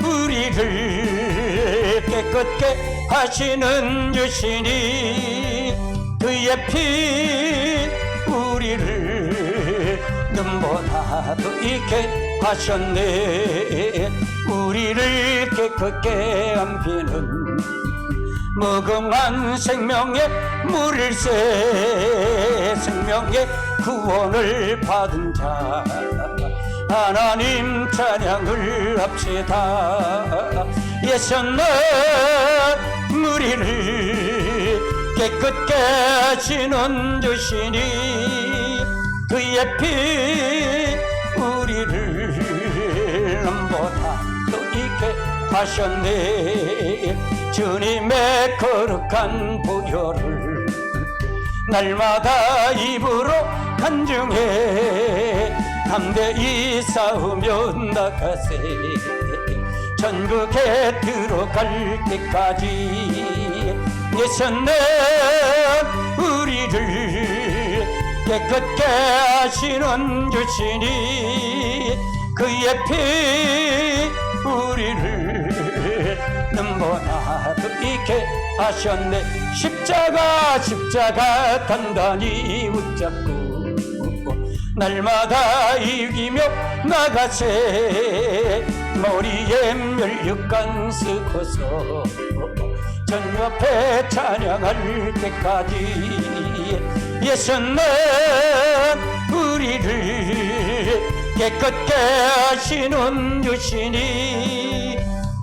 [SPEAKER 1] 우리를 깨끗게 하시는 주시니 그의 피 우리를 눈보다도 있게 하셨네. 우리를 깨끗게 한 피는 무궁한 생명의 물일세. 생명의 구원을 받은 자 하나님 찬양을 합시다. 예수는 우리를 깨끗게 하시는 주시니 그의 피 우리를 눈보다 또 있게 하셨네. 주님의 거룩한 보혈을 날마다 입으로 간증해 담대히 싸우며 나가세. 전국에 들어갈 때까지 예수는 우리를 깨끗게 하시는 주시니 그의 피 우리를 눈보나도 있게 하셨네. 십자가 단단히 붙잡고 날마다 이기며 나가세. 머리에 면류관 쓰고서 전옆에 찬양할 때까지 예수는 우리를 깨끗게 하시는 주시니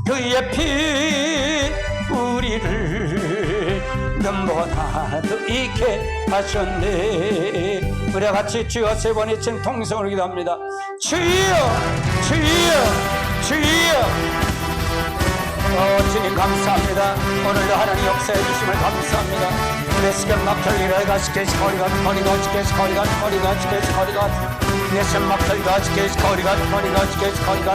[SPEAKER 1] 그의 피 우리를 눈보다도 있게 하셨네. 우리 같이 주여 세 번 외친 통성으로 기도합니다. 주여 주여 주여. 주님 감사합니다. 오늘도 하나님 역사해 주심을 감사합니다. 내시간 막걸리가 가시게시 거리가 지게시 거리가 지게시 거리가 내신 막걸리가 지게시 거리가 지게시 거리가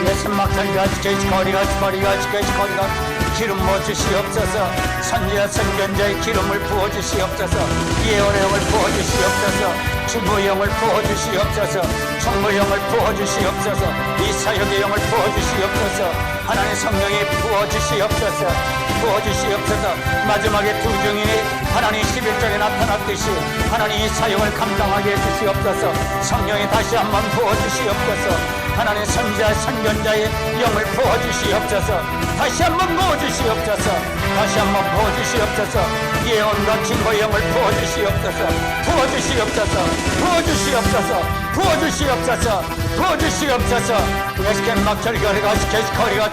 [SPEAKER 1] 내신 막걸리가 지게시 거리가 지게시 거리가 기름 부어주시옵소서. 선지자 선견자의 기름을 부어주시옵소서. 예언의 영을 부어주시옵소서. 주부의 영을 부어주시옵소서. 총무의 영을 부어주시옵소서. 이 사역의 영을 부어주시옵소서. 하나님 성령이 부어주시옵소서. 부어주시옵소서. 마지막에 두 증인이 하나님 11장에 나타났듯이 하나님 이 사역을 감당하게 해주시옵소서. 성령이 다시 한번 부어주시옵소서. 하나님 선지자 선견자의 영을 부어주시옵소서. 다시 한번 부어주시옵소서. 다시 한번 부어주시옵소서. 예언과 증거의 영을 부어주시옵소서. 부어주시옵소서. 부어주시옵소서. 부어주시옵소서. 부어주시옵소서. 내시겐 막절거리가 지켜지거리가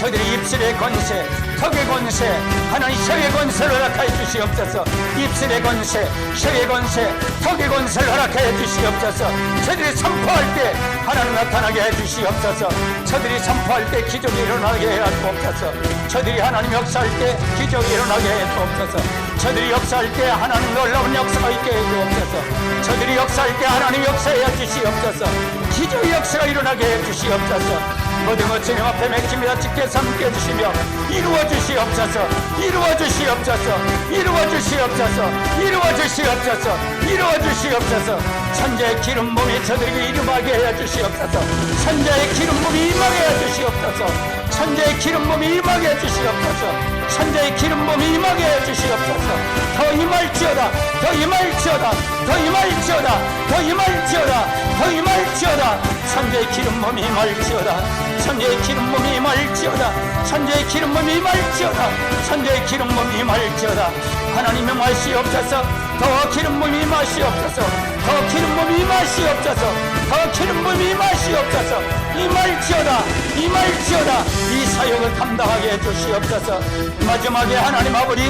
[SPEAKER 1] 저들이 입술의 권세, 턱의 권세, 하나님 혀의 권세를 허락하여 주시옵소서. 입술의 권세, 혀의 권세, 턱의 권세를 허락하여 주시옵소서. 저들이 선포할 때 하나님 나타나게 해주시옵소서. 저들이 선포할 때 기적이 일어나게 해 주옵소서. 저들이 하나님 역사할 때 기적이 일어나게 해 주옵소서. 저들이 역사할 때 하나님 놀라운 역사가 있게 해 주옵소서. 저들이 역사할 때 하나님 역사해 주시옵소서. 기적 역사가 일어나게 해 주시옵소서. 모든 것 주님 앞에 맺힙니다. 주께 삼게 해주시며 이루어 주시옵소서. 이루어 주시옵소서. 이루어 주시옵소서. 이루어 주시옵소서. 이루어 주시옵소서. 천자의 기름 몸이 저들에게 이름하게 해 주시옵소서. 천자의 기름 몸이 임하게 해 주시옵소서. 천자의 기름 몸이 임하게 해 주시옵소서. 천자의 기름 몸이 임하게 해 주시옵소서. 더 임할지어다. 더 임할지어다. 더 임할지어다. 더 임할지어다. 더 임할지어다. 천자의 기름 몸이 임할지어다. 천자의 기름 몸이 임할지어다. 천자의 기름 몸이 임할지어다. 천자의 기름 몸이 임할지어다. 하나님의 마시옵소서. 더 기름 몸이 임하시옵소서. 더 기름 몸이 임하시옵소서. 더 기름 몸이 임하시옵소서. 임할지어다. 임할지어다. 이 사역을 감당하게 해주시옵소서. 마지막에 하나님 아버지,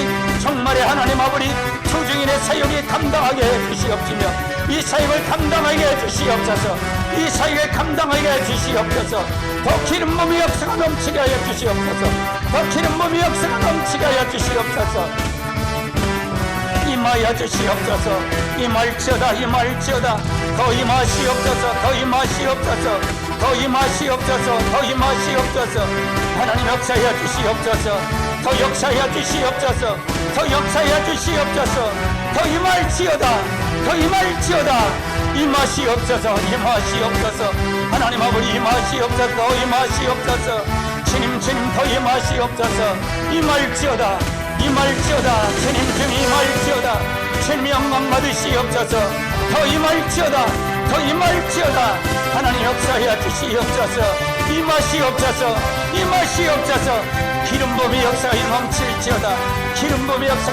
[SPEAKER 1] 정말의 하나님 아버지, 투증인의 사역이 감당하게 해주시옵시며 이 사역을 감당하게 해주시옵소서. 이 사역을 감당하게 해주시옵소서. 더 기름 몸의 역사가 넘치게 하여 주시옵소서. 더 기름 몸의 역사가 넘치게 하여 주시옵소서. 임하여 주시옵소서. 임할지어다. 임할지어다. 더 임하시옵소서. 더 임하시옵소서. 더 임하시옵소서. 더 임하시옵소서. 하나님 역사해 주시옵소서. 더 역사해 주시옵소서. 더 역사해 주시옵소서. 더 임할지어다. 더 임할지어다. 임하시옵소서. 임하시옵소서. 하나님 아버지 임하시옵소서. 더 임하시옵소서. 주님 더 임하시옵소서. 임할지어다. 임할지어다. 주님 임할지어다. 주님 영광 받으시옵소서. 더 임할지어다. 더 임할지어다. 하나님 역사해 주시옵소서. 임하시옵소서. 임하시옵소서. 기름 부음의 역사가 넘칠지어다. 기름 부음의 역사